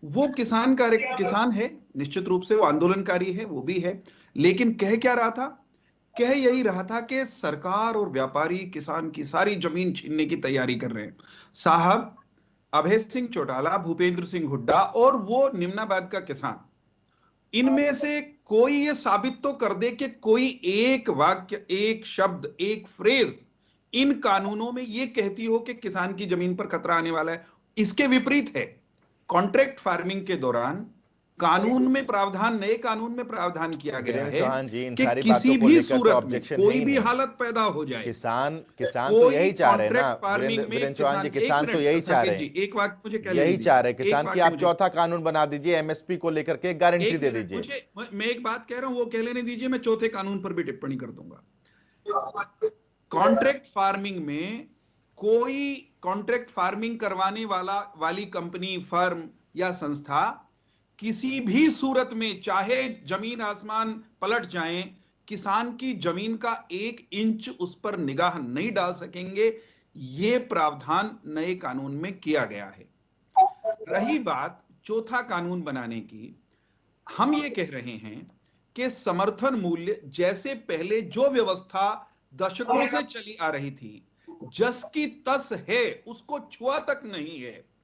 वो किसान है, निश्चित रूप से वो आंदोलनकारी है, वो भी है, लेकिन कह क्या रहा था? कह यही रहा था कि सरकार और व्यापारी किसान की सारी जमीन छीनने की तैयारी कर रहे हैं। साहब, अभय सिंह चौटाला, भूपेंद्र सिंह हुड्डा और वो निम्नाबाद का किसान, इनमें से कोई ये साबित तो कर दे कि कोई एक वाक्य, एक शब्द, एक फ्रेज इन कानूनों में ये कहती हो कि किसान की जमीन पर खतरा आने वाला है। इसके विपरीत है, कॉन्ट्रैक्ट फार्मिंग के दौरान कानून में प्रावधान, नए कानून में प्रावधान किया गया है चौहान जी, इन कि सारी किसी बातों को भी लेकर तो सूरत में ऑब्जेक्शन कोई नहीं भी है। हालत पैदा हो जाए, किसान तो यही चाह रहे हैं ना फार्मिंग में वीरेंद्र चौहान जी, एक किसान तो मिनट, यही चाह रहे साकेत हैं, जी, एक बात मुझे कहने यही दीजिए, चाह रहे हैं एक किसान बात की आप मुझे- चौथा कानून बना दीजिए, एमएसपी को लेकर के गारंटी एक दे मिनट, दीजिए। मैं एक बात कह रहा हूं, वो कह लेने दीजिए, मैं चौथे कानून पर भी टिप्पणी कर दूंगा। कॉन्ट्रैक्ट फार्मिंग में कोई कॉन्ट्रैक्ट फार्मिंग करवाने वाली कंपनी, फर्म या संस्था किसी भी सूरत में, चाहे जमीन आसमान पलट जाएं, किसान की जमीन का 1 इंच उस पर निगाह नहीं डाल सकेंगे। यह प्रावधान नए कानून में किया गया है। रही बात चौथा कानून बनाने की, हम ये कह रहे हैं कि समर्थन मूल्य जैसे पहले जो व्यवस्था दशकों से चली आ रही थी, जस की तस है, उसको छुआ तक नहीं है।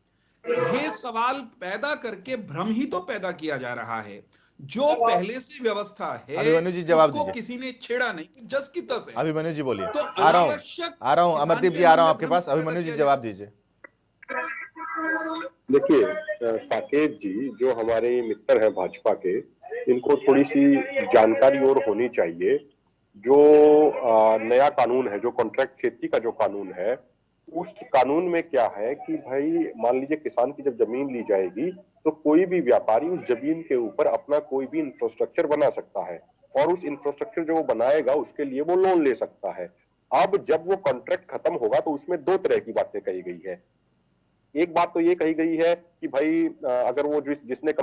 ये सवाल पैदा करके भ्रम ही तो पैदा किया जा रहा है। जो पहले से व्यवस्था है, अभिमन्यु जी जवाब उसको दीजिए। किसी ने छेड़ा नहीं, जस की तस है। अभिमन्यु जी बोलिए। तो आ रहा हूं अमरदीप जी, आ रहा हूं आपके पास। किसान के अभिमन्यु जी जवाब दीजिए। देखिए साकेत जी, जो हमारे मित्र हैं भाजपा के, इनको थोड़ी सी जानकारी और होनी चाहिए। जो नया कानून है, जो कॉन्ट्रैक्ट खेती का जो कानून है, उस कानून में क्या है कि भाई मान लीजिए किसान की जब जमीन ली जाएगी तो कोई भी व्यापारी उस जमीन के ऊपर अपना कोई भी इंफ्रास्ट्रक्चर बना सकता है, और उस इंफ्रास्ट्रक्चर जो वो बनाएगा उसके लिए वो लोन ले सकता है। अब जब वो कॉन्ट्रैक्ट खत्म होगा तो उसमें 2 तरह की बातें कही गई है। एक बात तो ये कही गई है कि भाई अगर वो जिसने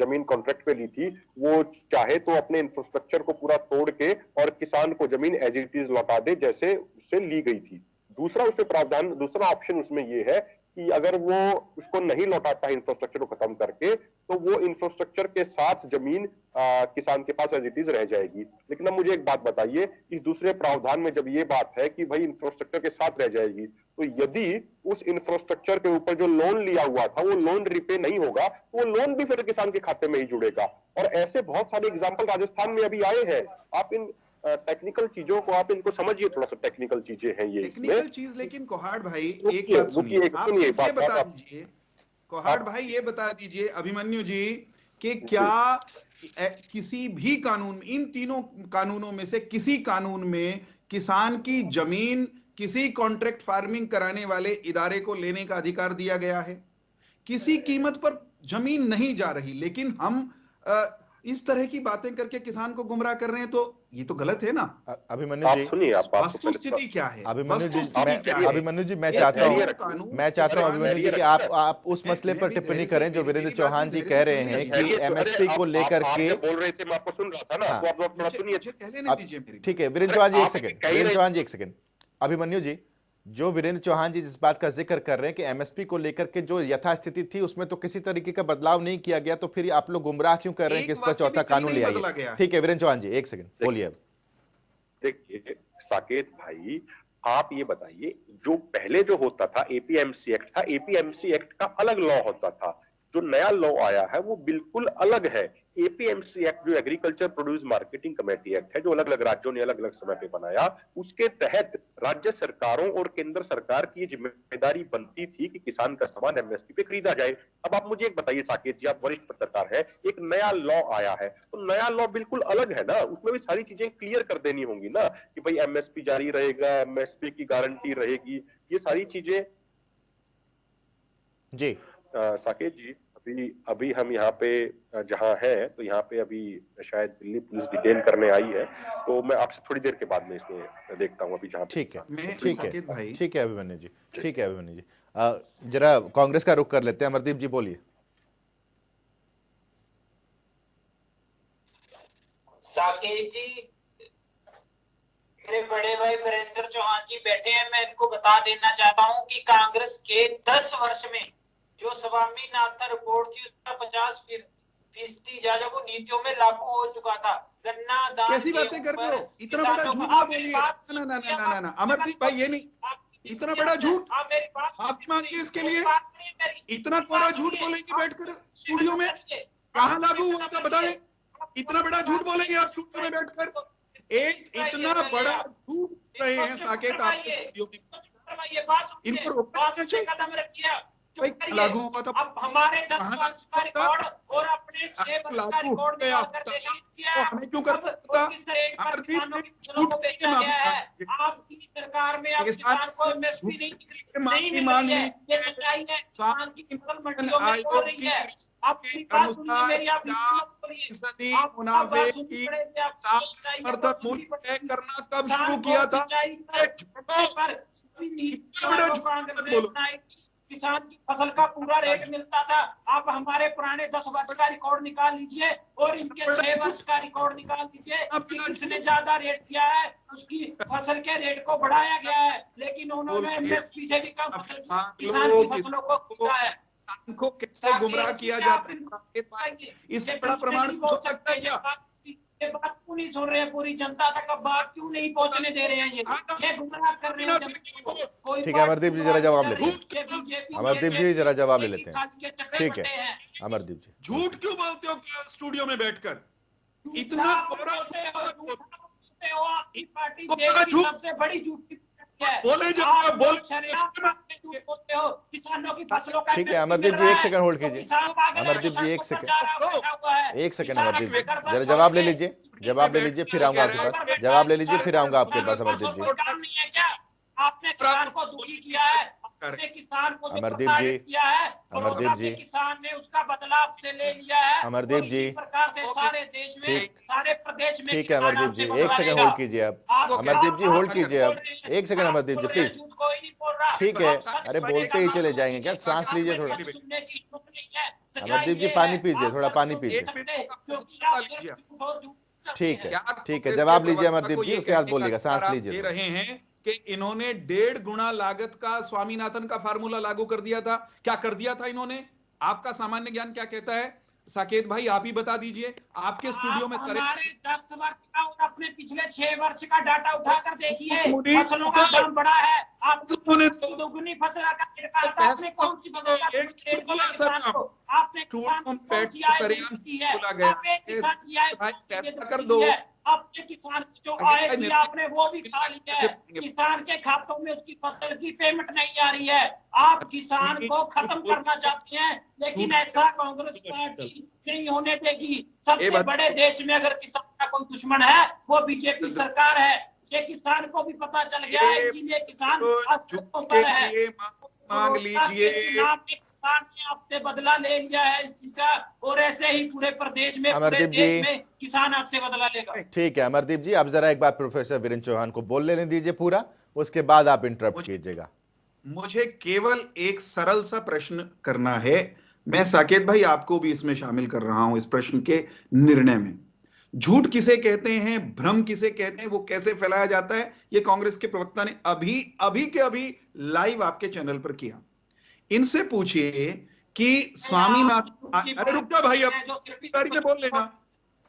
जमीन कॉन्ट्रैक्ट पे ली थी, वो चाहे तो अपने इंफ्रास्ट्रक्चर को पूरा तोड़ के और किसान को जमीन एज इट इज लौटा दे जैसे उससे ली गई थी। दूसरा उसमें प्रावधान, दूसरा ऑप्शन उसमें ये है कि अगर वो उसको नहीं लौटाता है इंफ्रास्ट्रक्चर को खत्म करके, तो वो इंफ्रास्ट्रक्चर के साथ जमीन किसान के पास एज इट इज रह जाएगी। लेकिन अब मुझे एक बात बताइए, इस दूसरे प्रावधान में जब ये बात है कि भाई इंफ्रास्ट्रक्चर के साथ रह जाएगी, तो यदि उस इंफ्रास्ट्रक्चर के ऊपर जो लोन लिया हुआ था वो लोन रिपे नहीं होगा, तो वो लोन भी फिर किसान के खाते में ही जुड़ेगा। और ऐसे बहुत सारे एग्जाम्पल राजस्थान में अभी आए हैं। आप इन टेक्निकल चीजों को आप इनको समझिए, थोड़ा सा टेक्निकल चीजें हैं ये टेक्निकल चीज। लेकिन कोहाड़ भाई एक रुकिए, बात सुनिए, रुकिए, आप सुनिए, ये बात- बता बात- दीजिए, कोहाड़ भाई ये बता दीजिए अभिमन्यु जी, कि क्या किसी भी कानून, इन तीनों कानूनों में से किसी कानून में किसान की जमीन किसी कॉन्ट्रैक्ट फार्मिंग कराने वाले इदारे को लेने का अधिकार दिया गया है? किसी कीमत पर जमीन नहीं जा रही, लेकिन हम इस तरह की बातें करके किसान को गुमराह कर रहे हैं, तो ये तो गलत है ना। अभिमन्यु जी सुनिए, आप वस्तुस्थिति क्या है? अभिमन्यु जी, वस्तुस्थिति क्या है? अभिमन्यु जी मैं ये चाहता हूँ कानून- अभिमन्यु जी कि आप उस मसले पर टिप्पणी करें जो वीरेंद्र चौहान जी कह रहे हैं कि एमएसपी को लेकर के। बोल रहे थे, मैं आपको सुन रहा था ना, तो आप थोड़ा सुनिए। ठीक है वीरेंद्र चौहान जी, एक सेकंड। अभिमन्यु जी, जो वीरेंद्र चौहान जी जिस बात का जिक्र कर रहे हैं कि एमएसपी को लेकर के जो यथास्थिति थी उसमें तो किसी तरीके का बदलाव नहीं किया गया, तो फिर आप लोग गुमराह क्यों कर रहे हैं कि इस पर चौथा कानून ले आइए? ठीक है वीरेंद्र चौहान जी, एक सेकंड बोलिए। देखिए साकेत भाई, आप ये बताइए, जो पहले जो होता था एपीएमसी एक्ट था, एपीएमसी एक्ट का अलग लॉ होता था। जो नया लॉ आया है वो बिल्कुल अलग है। एपीएमसी एक्ट जो agriculture produce marketing committee act है, जो अलग अलग राज्यों ने अलग अलग समय पे बनाया, उसके तहत राज्य सरकारों और केंद्र सरकार की जिम्मेदारी बनती थी कि किसान का सामान एमएसपी पे खरीदा जाए। अब आप मुझे एक बताइए साकेत जी, आप वरिष्ठ पत्रकार हैं, एक नया लॉ आया है तो नया लॉ बिल्कुल अलग है ना, उसमें भी सारी चीजें क्लियर कर देनी होंगी ना कि भाई एमएसपी जारी रहेगा, एमएसपी की गारंटी रहेगी, ये सारी चीजें। जी साकेत जी, अभी हम यहाँ पे जहाँ हैं, तो यहाँ पे अभी शायद दिल्ली पुलिस डिटेन करने आई है, तो मैं आपसे थोड़ी देर के बाद में इसमें देखता हूँ अभी जहाँ। ठीक है अभिमन्यु जी, ठीक है अभिमन्यु जी। जरा कांग्रेस का रुख कर लेते हैं। अमरदीप जी बोलिए। साकेत जी, मेरे बड़े भाई वीरेंद्र चौहान जी बैठे हैं, मैं इनको बता देना चाहता हूं कि कांग्रेस के 10 वर्ष में जो स्वामीनाथन रिपोर्ट थी उसका 50% ज्यादा वो नीतियों में लागू हो चुका था। गन्ना दान, कैसी बातें कर रहे हो? इतना बड़ा झूठ ना बोलिए। ना अमरदीप भाई, ये नहीं, इतना बड़ा झूठ आप मांगिए इसके लिए। इतना कोरा झूठ बोलेंगे बैठकर स्टूडियो में? कहाँ लागू हुआ था बताएं? इतना बड़ा झूठ बोलेंगे आप स्टूडियो में बैठकर? एक इतना बड़ा झूठ रहे हैं साकेत आप, इनको रोकना चाहिए। लागू हुआ था। अब हमारे 10 वर्ष का रिकॉर्ड और अपने 6 वर्ष का रिकॉर्ड निकाल कर देखिए, हमें क्यों कर किस रेट पर किसानों की फसलों को बेचा गया है। आपकी सरकार में अब किसान को एमएसपी नहीं मिल रही है, ये सच्चाई है। किसान की फसल मंडियों में हो रही है। आप बात सुनिए मेरी, आप करना कब शुरू किया था? किसान की फसल का पूरा रेट मिलता था। आप हमारे पुराने 10 वर्ष का रिकॉर्ड निकाल लीजिए और इनके 6 वर्ष का रिकॉर्ड निकाल लीजिए कि किसने ज्यादा रेट दिया है। उसकी फसल के रेट को बढ़ाया गया है, लेकिन उन्होंने एमएसपी से भी कम किसान की फसलों को किया है। को कैसे गुमराह किया जाता है, इससे बड़ा प्रमाण हो सकता है क्या? ये बात क्यों नहीं सुन रहे हैं पूरी जनता तक? अब बात क्यों नहीं पहुंचने दे रहे हैं? ये गुमराह कर रहे हैं। ठीक है अमरदीप जी, जरा जवाब लेते हैं। अमरदीप जी जरा जवाब ले लेते हैं। ठीक है अमरदीप जी, झूठ क्यों बोलते हो स्टूडियो में बैठकर? इतना बोलते हो आपकी पार्टी देश की सबसे बड़ी झूठी बोले बोलते हो किसानों की फसलों का। ठीक है अमरदीप जी, 1 सेकंड होल्ड कीजिए। अमरदीप जी 1 सेकंड, 1 सेकंड अमरदीप जी, जरा जवाब ले लीजिए, जवाब ले लीजिए, फिर आऊंगा आपके पास। जवाब ले लीजिए, फिर आऊंगा आपके पास अमरदीप जी। आपने किसान को दुखी किया है, आपने किसान को अमरदीप जी, किया है, अमरदीप जी, किसान ने उसका बदला आपसे ले लिया है। अमरदीप जी, प्रकार से सारे देश में, सारे प्रदेश में। ठीक है अमरदीप जी, 1 सेकंड होल्ड कीजिए आप। अमरदीप जी होल्ड कीजिए आप 1 सेकंड अमरदीप जी प्लीज। ठीक है, अरे बोलते ही चले जाएंगे क्या? सांस लीजिए थोड़ा। अमरदीप जी पानी पीजिए, थोड़ा पानी पीजिए। ठीक है जवाब लीजिए अमरदीप जी, उसके बाद बोलिएगा। सांस लीजिए। रहे हैं कि इन्होंने 1.5 गुना लागत का स्वामीनाथन का फार्मूला लागू कर दिया था। क्या कर दिया था इन्होंने? आपका सामान्य ज्ञान क्या कहता है? साकेत भाई आप ही बता दीजिए। आपके स्टूडियो में हमारे 10 वर्ष का और अपने पिछले 6 वर्ष का डाटा उठाकर देखिए, फसलों का दाम बढ़ा है। आपने दुगुनी फसल का आपने कौन सी फसल का आपने कौन सी आय की है? आपने किसान की आय कर दो। अपने किसान की जो आय थी आपने वो भी खा लिया है। किसान के खातों में उसकी फसल की पेमेंट नहीं आ रही है। आप किसान को खत्म करना चाहते हैं, लेकिन ऐसा कांग्रेस पार्टी नहीं होने देगी। सबसे बड़े देश में अगर किसान का कोई दुश्मन है वो बीजेपी सरकार है। ये किसान को भी पता चल गया है, इसीलिए किसान पर है। मांग लीजिए, आपसे बदला ले लिया है इस चीज का, और ऐसे ही पूरे प्रदेश में, पूरे देश में किसान आपसे बदला लेगा। ठीक है अमरदीप जी, आप जरा एक बार प्रोफेसर वीरेंद्र चौहान को बोल लेने दीजिए पूरा, उसके बाद आप इंटरप्ट कीजिएगा। मुझे केवल एक सरल सा प्रश्न करना है। मैं साकेत भाई आपको भी इसमें शामिल कर रहा हूं इस प्रश्न के निर्णय में। झूठ किसे कहते हैं, भ्रम किसे कहते हैं, वो कैसे फैलाया जाता है, ये कांग्रेस के प्रवक्ता ने अभी लाइव आपके चैनल पर किया। इनसे पूछिए कि स्वामीनाथन, अरे रुक जा भाई, अब गाड़ी में बोल लेना,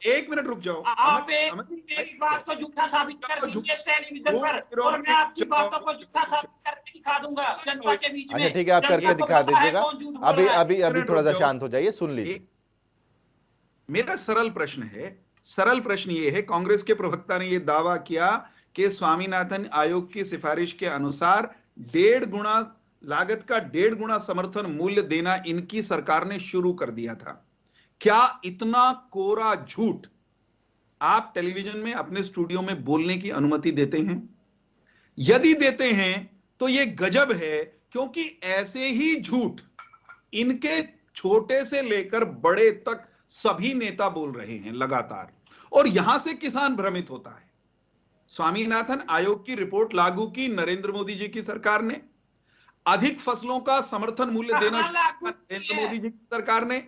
1 मिनट रुक जाओ। आप मेरी बात को झूठा साबित कर दीजिए टेलीविजन पर, और मैं आपकी बातों को झूठा साबित करके दिखा दूंगा जनता के बीच में। अच्छा ठीक है, आप करके दिखा दीजिएगा। अभी थोड़ा सा शांत हो जाइए, सुन लीजिए। मेरा सरल प्रश्न ये है, कांग्रेस के प्रवक्ता ने यह दावा किया कि स्वामीनाथन आयोग की सिफारिश के अनुसार 1.5 गुना लागत का 1.5 गुना समर्थन मूल्य देना इनकी सरकार ने शुरू कर दिया था। क्या इतना कोरा झूठ आप टेलीविजन में अपने स्टूडियो में बोलने की अनुमति देते हैं? यदि देते हैं तो यह गजब है, क्योंकि ऐसे ही झूठ इनके छोटे से लेकर बड़े तक सभी नेता बोल रहे हैं लगातार, और यहां से किसान भ्रमित होता है। स्वामीनाथन आयोग की रिपोर्ट लागू की नरेंद्र मोदी जी की सरकार ने, अधिक फसलों का समर्थन मूल्य देना नरेंद्र मोदी जी की सरकार ने,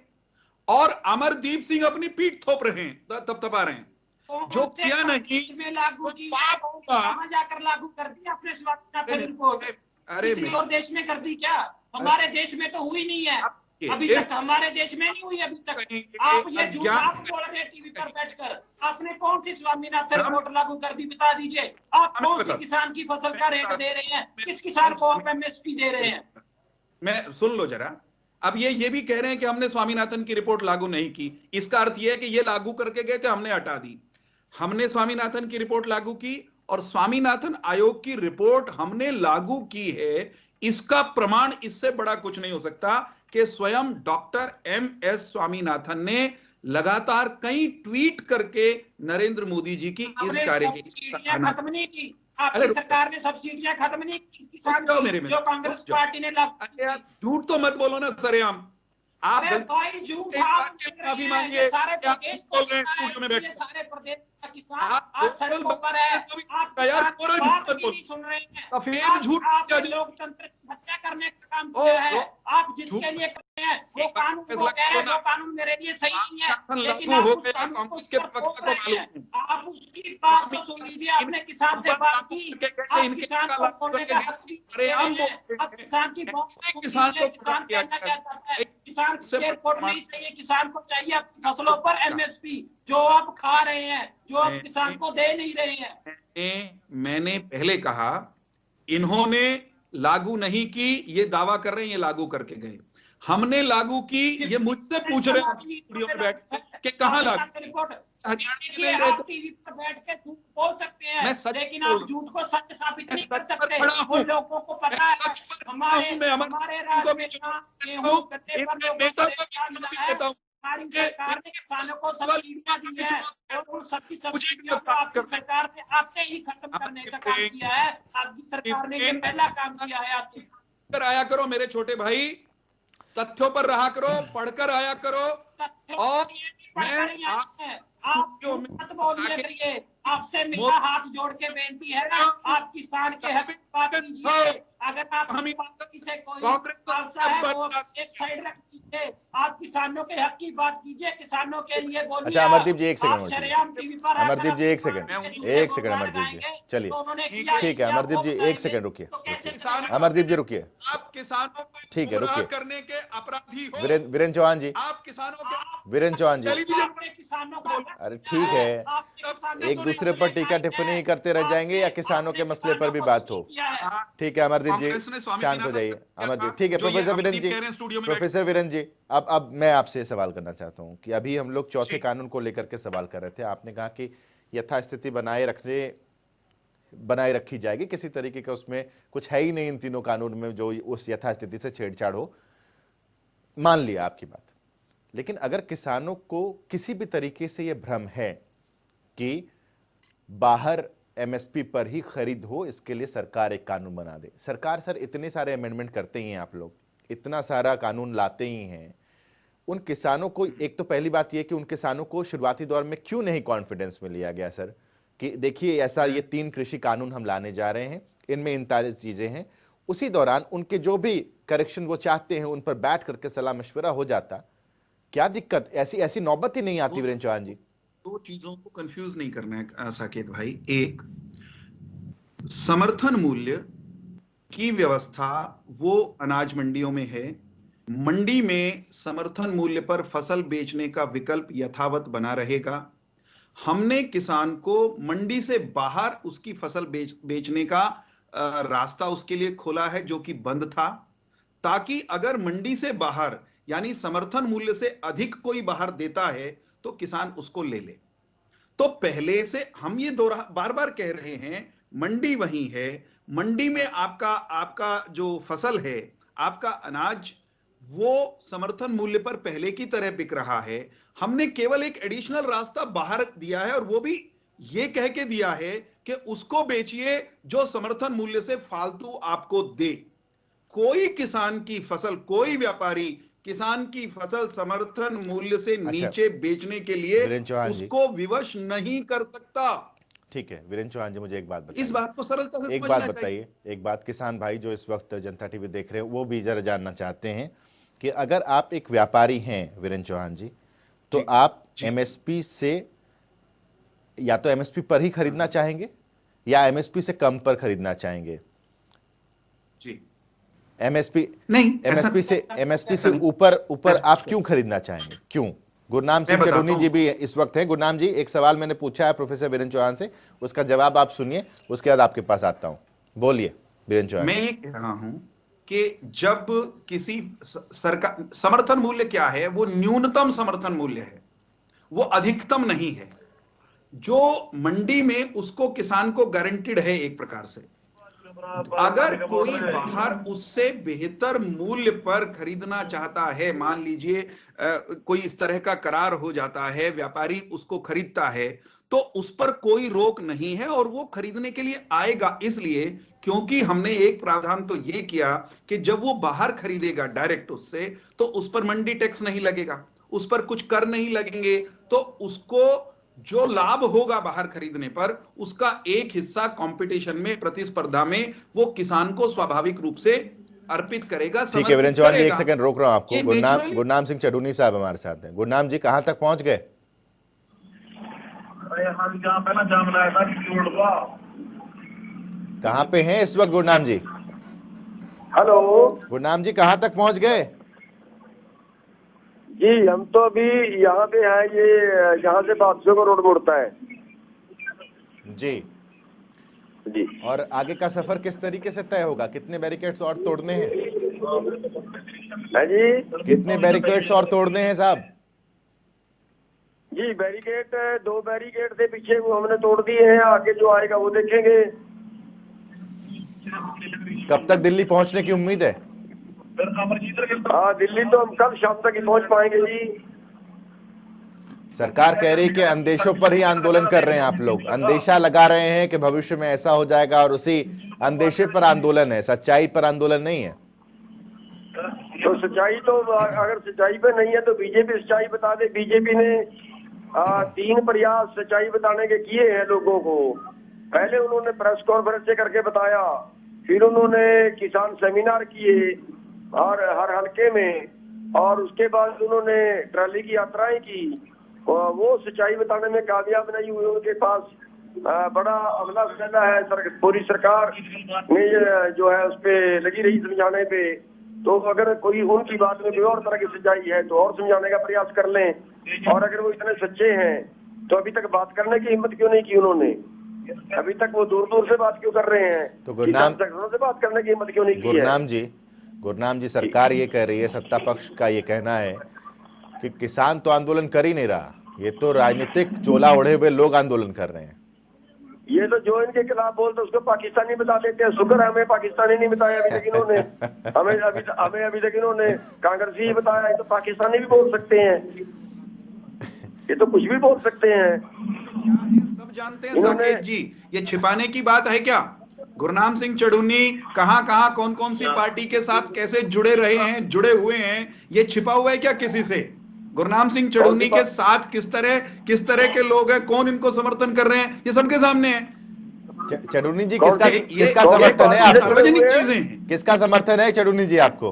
और अमरदीप सिंह अपनी पीठ थोप रहे हैं, थपथपा रहे हैं। जो किया नहीं में लागू की, जाकर लागू कर दी अपने स्वामीनाथन रिपोर्ट। अरे किसी और देश में कर दी क्या? हमारे देश में तो हुई नहीं है अभी तक, हमारे देश में नहीं हुई अभी तक। आप ये झूठ आप बोल रहे हैं टीवी पर बैठकर। आपने कौन सी स्वामीनाथन रिपोर्ट लागू कर दी, बता दीजिए। आप कौन सी किसान की फसल का रेट दे रहे हैं, किस किसान को आप एमएसपी दे रहे हैं? मैं सुन लो जरा। अब ये भी कह रहे हैं कि हमने स्वामीनाथन की रिपोर्ट लागू नहीं की। इसका अर्थ यह है कि ये लागू करके गए थे, हमने हटा दी। हमने स्वामीनाथन की रिपोर्ट लागू की, और स्वामीनाथन आयोग की रिपोर्ट हमने लागू की है, इसका प्रमाण इससे बड़ा कुछ नहीं हो सकता कि स्वयं डॉक्टर एमएस स्वामीनाथन ने लगातार कई ट्वीट करके नरेंद्र मोदी जी की इस कार्य की खत्म नहीं की। आपकी सरकार ने सब्सिडियां खत्म नहीं की किसान जो कांग्रेस पार्टी ने झूठ तो मत बोलो ना सरेआम। आप भाई झूठ माफी मांगिए। सारे प्रदेश का किसान आज सड़कों पर है। आप बात भी नहीं सुन रहे हैं। आपने लोकतंत्र की हत्या करने का काम किया है। आप जिसके लिए करते हैं वो कानून को कह रहे हैं वो कानून मेरे लिए सही नहीं है, लेकिन आप उस कानून को आप उसकी बात तो सुन लीजिए। आपने किसान से बात की, आप किसान को बोलने का हक भी आप किसान की बात किसान कहना क्या चाहता है। किसान एयरपोर्ट नहीं चाहिए, किसान को चाहिए अपनी फसलों पर एमएसपी जो आप खा रहे हैं, जो आप किसान को दे नहीं रहे हैं। मैंने पहले कहा इन्होंने लागू नहीं की, ये दावा कर रहे हैं ये लागू करके गए। हमने लागू की, ये मुझसे पूछ रहे हैं स्टूडियो में बैठ के कहां लागू। आप टीवी पर बैठ के झूठ बोल सकते हैं, लेकिन आप झूठ को सत्य साबित नहीं कर सकते। लोगों को पता है हमारे राज्य में गेहूं गन्ने पर लोगों को क्या मिला है। हमारी सरकार ने किसानों को सब्सिडियां दी है और उन सबकी सब्सिडियों को आपकी सरकार ने आपने ही खत्म करने का काम किया है। आपकी सरकार ने ये पहला काम किया है। आप आया करो मेरे छोटे भाई, तथ्यों पर रहा करो, पढ़कर आया करो। और आप मत बोलिए करिए। आपसे मेरा हाथ जोड़ के बेनती है, आप किसान के हक की बात कीजिए। अगर आप से कोई खालसा है वो एक साइड रख दीजिए। आप किसानों के हक की बात कीजिए, किसानों के लिए बोलिए। अच्छा अमरदीप जी एक सेकंड, अमरदीप जी एक सेकंड अमरदीप जी चलिए ठीक है। अमरदीप जी एक सेकंड रुकिए, अमरदीप जी रुकिए। आप किसानों को ठीक है रुकिए करने के अपराधी हो। वीरेंद्र चौहान जी, आप किसानों के वीरेंद्र चौहान जी, किसानों का अरे ठीक है, एक दूसरे पर टीका टिप्पणी करते रह जाएंगे या किसानों के मसले पर भी बात हो। ठीक है अमरदीप जी शांत हो जाइए। अमरदीप ठीक है। प्रोफेसर वीरेंद्र जी, प्रोफेसर वीरेंद्र जी अब मैं आपसे सवाल करना चाहता हूं कि अभी हम लोग चौथे कानून को लेकर के सवाल कर रहे थे। आपने कहा कि यथास्थिति बनाए रखी जाएगी, किसी तरीके का उसमें कुछ है ही नहीं इन तीनों कानून में जो उस यथास्थिति से छेड़छाड़ हो। मान लिया आपकी बात, लेकिन अगर किसानों को किसी भी तरीके से यह भ्रम है कि बाहर एमएसपी पर ही खरीद हो, इसके लिए सरकार एक कानून बना दे। सरकार सर इतने सारे अमेंडमेंट करते ही हैं, आप लोग इतना सारा कानून लाते ही हैं, उन किसानों को एक तो पहली बात यह कि उन किसानों को शुरुआती दौर में क्यों नहीं कॉन्फिडेंस में लिया गया सर कि देखिए ऐसा ये 3 कृषि कानून हम लाने जा रहे हैं, इनमें इन सारी चीजें हैं। उसी दौरान उनके जो भी करेक्शन वो चाहते हैं उन पर बैठ करके सलाह मशवरा हो जाता। क्या दिक्कत, ऐसी नौबत ही नहीं आती। वीरेंद्र चौहान जी, 2 चीजों को कंफ्यूज नहीं करना है साकेत भाई। एक, समर्थन मूल्य की व्यवस्था वो अनाज मंडियों में है। मंडी में समर्थन मूल्य पर फसल बेचने का विकल्प यथावत बना रहेगा। हमने किसान को मंडी से बाहर उसकी फसल बेचने का रास्ता उसके लिए खोला है जो कि बंद था, ताकि अगर मंडी से बाहर यानी समर्थन मूल्य से अधिक कोई बाहर देता है तो किसान उसको ले ले। तो पहले से हम ये बार बार कह रहे हैं, मंडी वही है, मंडी में आपका जो फसल है, आपका अनाज वो समर्थन मूल्य पर पहले की तरह बिक रहा है। हमने केवल एक एडिशनल रास्ता बाहर दिया है और वो भी ये कह के दिया है कि उसको बेचिए जो समर्थन मूल्य से फालतू आपको दे। कोई किसान की फसल, कोई व्यापारी किसान की फसल समर्थन मूल्य से नीचे बेचने के लिए उसको विवश नहीं कर सकता। ठीक है वीरेंद्र चौहान जी, मुझे एक बात बताइए, इस बात को सरलता से एक बात बताइए, एक बात किसान भाई जो इस वक्त जनता टीवी देख रहे हैं वो भी जरा जानना चाहते हैं कि अगर आप एक व्यापारी हैं वीरेंद्र चौहान जी, तो आप एमएसपी से या तो एमएसपी पर ही खरीदना चाहेंगे या एमएसपी से कम पर खरीदना चाहेंगे? जी एमएसपी नहीं, एमएसपी से ऊपर आप क्यों खरीदना चाहेंगे, क्यों? गुरनाम सिंह चढ़ूनी जी भी इस वक्त हैं। गुरनाम जी, एक सवाल मैंने पूछा है प्रोफेसर वीरेंद्र चौहान से, उसका जवाब आप सुनिए, उसके बाद आपके पास आता हूं। बोलिए वीरेंद्र चौहान। मैं ये कह रहा हूं कि जब किसी सरकार, समर्थन मूल्य क्या है? वो न्यूनतम समर्थन मूल्य है, वो अधिकतम नहीं है। जो मंडी में उसको किसान को गारंटीड है एक प्रकार से, अगर कोई बाहर उससे बेहतर मूल्य पर खरीदना चाहता है, मान लीजिए कोई इस तरह का करार हो जाता है, व्यापारी उसको खरीदता है, तो उस पर कोई रोक नहीं है और वो खरीदने के लिए आएगा। इसलिए क्योंकि हमने एक प्रावधान तो ये किया कि जब वो बाहर खरीदेगा डायरेक्ट उससे, तो उस पर मंडी टैक्स नहीं लगेगा, उस पर कुछ कर नहीं लगेंगे, तो उसको जो लाभ होगा बाहर खरीदने पर उसका एक हिस्सा कंपटीशन में, प्रतिस्पर्धा में वो किसान को स्वाभाविक रूप से अर्पित करेगा। ठीक है वीरेंद्र चौहान जी, एक सेकंड रोक रहा हूं आपको। गुरनाम सिंह चडूनी साहब हमारे साथ हैं। गुरनाम जी कहां तक पहुंच गए? कहां पे हैं इस वक्त गुरनाम जी? हेलो गुरनाम जी कहां तक पहुंच गए? जी हम तो अभी यहाँ पे हैं, ये यहाँ से बादशाह को रोड मुड़ता है जी जी। और आगे का सफर किस तरीके से तय होगा? कितने बैरिकेड्स और तोड़ने हैं? जी कितने बैरिकेड्स और तोड़ने हैं साहब? जी बैरिकेड 2 बैरिकेड थे पीछे, वो हमने तोड़ दिए हैं, आगे जो आएगा वो देखेंगे। कब तक दिल्ली पहुंचने की उम्मीद है? हाँ दिल्ली तो हम कल शाम तक ही पहुंच पाएंगे जी। सरकार कह रही है कि अंदेशों पर ही आंदोलन कर रहे हैं आप लोग, अंदेशा लगा रहे हैं कि भविष्य में ऐसा हो जाएगा और उसी अंदेशे पर आंदोलन है, सच्चाई पर आंदोलन नहीं है। तो सच्चाई तो अगर सच्चाई पे नहीं है तो बीजेपी सच्चाई बता दे। बीजेपी ने 3 प्रयास सच्चाई बताने के किए हैं लोगों को। पहले उन्होंने प्रेस कॉन्फ्रेंस करके बताया, फिर उन्होंने किसान सेमिनार किए और हर हल्के में, और उसके बाद उन्होंने ट्रैली की यात्राएं की। वो सच्चाई बताने में कामयाब नहीं हुए। उनके पास बड़ा अमला फैला है, पूरी सरकार ने जो है उस पे लगी रही समझाने पे। तो अगर कोई उनकी बात में कोई और तरह की सच्चाई है तो और समझाने का प्रयास कर लें, और अगर वो इतने सच्चे हैं तो अभी तक बात करने की हिम्मत क्यों नहीं की उन्होंने? अभी तक वो दूर दूर से बात क्यों कर रहे हैं? तो गुरनाम से बात करने की हिम्मत क्यों नहीं की है? गुरनाम जी सरकार ये कह रही है, सत्ता पक्ष का ये कहना है कि किसान तो आंदोलन कर ही नहीं रहा, ये तो राजनीतिक चोला ओढ़े हुए लोग आंदोलन कर रहे हैं। ये तो जो इनके खिलाफ बोलते उसको पाकिस्तानी बता देते हैं। शुक्र है हमें पाकिस्तानी नहीं बताया अभी तक इन्होंने। हमें अभी तक इन्होंने कांग्रेसी ही बताया। तो पाकिस्तानी भी बोल सकते हैं, ये तो कुछ भी बोल सकते हैं। सब जानते हैं साकेत जी, ये छिपाने की बात है क्या? गुरनाम सिंह चडूनी कहां कौन कौन सी पार्टी के साथ कैसे जुड़े रहे हैं, जुड़े हुए हैं, ये छिपा हुआ है क्या किसी से? गुरनाम सिंह चडूनी के साथ किस तरह के लोग हैं, कौन इनको समर्थन कर रहे हैं, ये सबके सामने है। चडूनी जी किसका समर्थन है? सार्वजनिक चीजें हैं। किसका समर्थन है चडूनी जी आपको?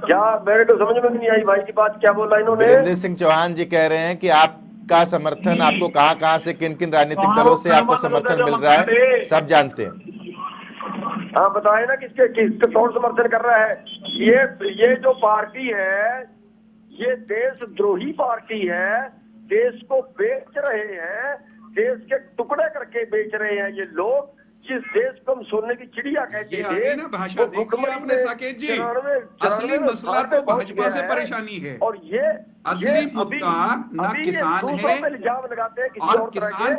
क्या मेरे को समझ में नहीं आई भाई की बात, क्या बोला इन्होंने? वीरेंद्र सिंह चौहान जी कह रहे हैं कि आपका समर्थन, आपको कहां से किन किन राजनीतिक दलों से आपको समर्थन मिल रहा है, सब जानते हैं। हाँ बताए ना किसका कौन समर्थन कर रहा है। ये जो पार्टी है ये देशद्रोही पार्टी है, देश को बेच रहे हैं, देश के टुकड़े करके बेच रहे हैं ये लोग। जिस देश को हम सोने की चिड़िया कहते हैं ना, भाषा देखी आपने साकेत जी, असली मसला तो भाजपा से परेशानी है। और ये असली मुद्दा ना किसान है, इल्जाम लगाते हैं किसी और किसान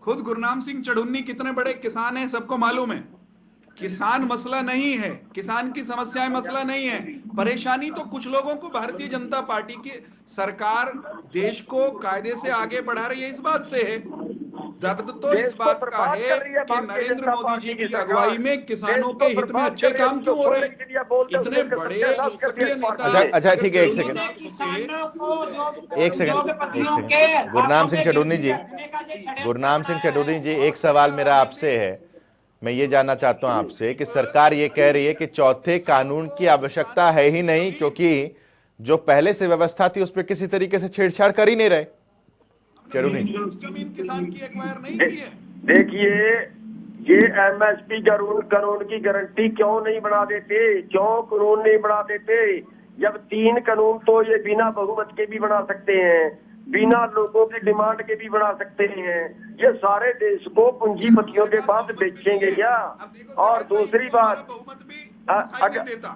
खुद गुरनाम सिंह चडूनी कितने बड़े किसान हैं सबको मालूम है। किसान मसला नहीं है, किसान की समस्याएं मसला नहीं है। परेशानी तो कुछ लोगों को भारतीय जनता पार्टी की सरकार देश को कायदे से आगे बढ़ा रही है, इस बात से है। दर्द तो इस बात का है कि नरेंद्र मोदी जी की अगुवाई में किसानों के हित में अच्छे काम क्यों हो रहे हैं? इतने बड़े लोकप्रिय नेता। अच्छा ठीक है, एक सेकंड गुरनाम सिंह चडूनी जी एक सवाल मेरा आपसे है। मैं ये जानना चाहता हूं आपसे कि सरकार ये कह रही है कि चौथे कानून की आवश्यकता है ही नहीं, क्योंकि जो पहले से व्यवस्था थी उस पर किसी तरीके से छेड़छाड़ कर ही नहीं रहे। चडूनी जमीन किसान की एक्वायर नहीं की है। देखिए ये एमएसपी कानून की गारंटी क्यों नहीं बना देते, क्यों कानून नहीं बना देते? जब 3 कानून तो ये बिना बहुमत के भी बना सकते हैं, बिना लोगों की डिमांड के भी बना सकते हैं। ये सारे देश को पूंजीपतियों के पास बेचेंगे क्या? और दूसरी बात,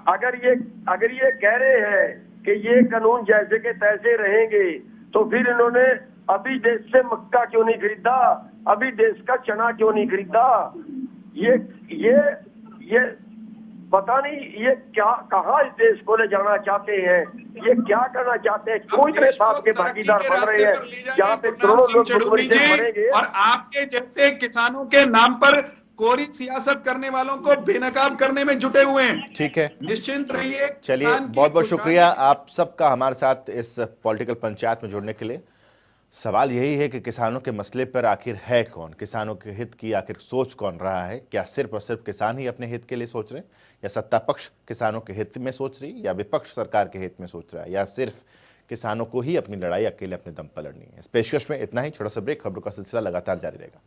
अगर ये कह रहे हैं कि ये कानून जैसे के तैसे रहेंगे, तो फिर इन्होंने अभी देश से मक्का क्यों नहीं खरीदा, अभी देश का चना क्यों नहीं खरीदा? ये पता नहीं ये क्या कहाँ इस देश को ले जाना चाहते हैं, ये क्या करना चाहते हैं, क्यों इतने साथ के भागीदार बन रहे हैं जहाँ पे करोड़ों लोग भुखमरी से मरेंगे। और आपके जैसे किसानों के नाम पर कोरी सियासत करने वालों को बेनकाब करने में जुटे हुए हैं। ठीक है, निश्चिंत रहिए। चलिए, बहुत बहुत शुक्रिया आप सबका हमारे साथ इस पॉलिटिकल पंचायत में जुड़ने के लिए। सवाल यही है कि किसानों के मसले पर आखिर है कौन, किसानों के हित की आखिर सोच कौन रहा है? क्या सिर्फ और सिर्फ किसान ही अपने हित के लिए सोच रहे हैं, या सत्ता पक्ष किसानों के हित में सोच रही, या विपक्ष सरकार के हित में सोच रहा है, या सिर्फ किसानों को ही अपनी लड़ाई अकेले अपने दम पर लड़नी है? इस पेशकश में इतना ही। छोटा सा ब्रेक, खबरों का सिलसिला लगातार जारी रहेगा।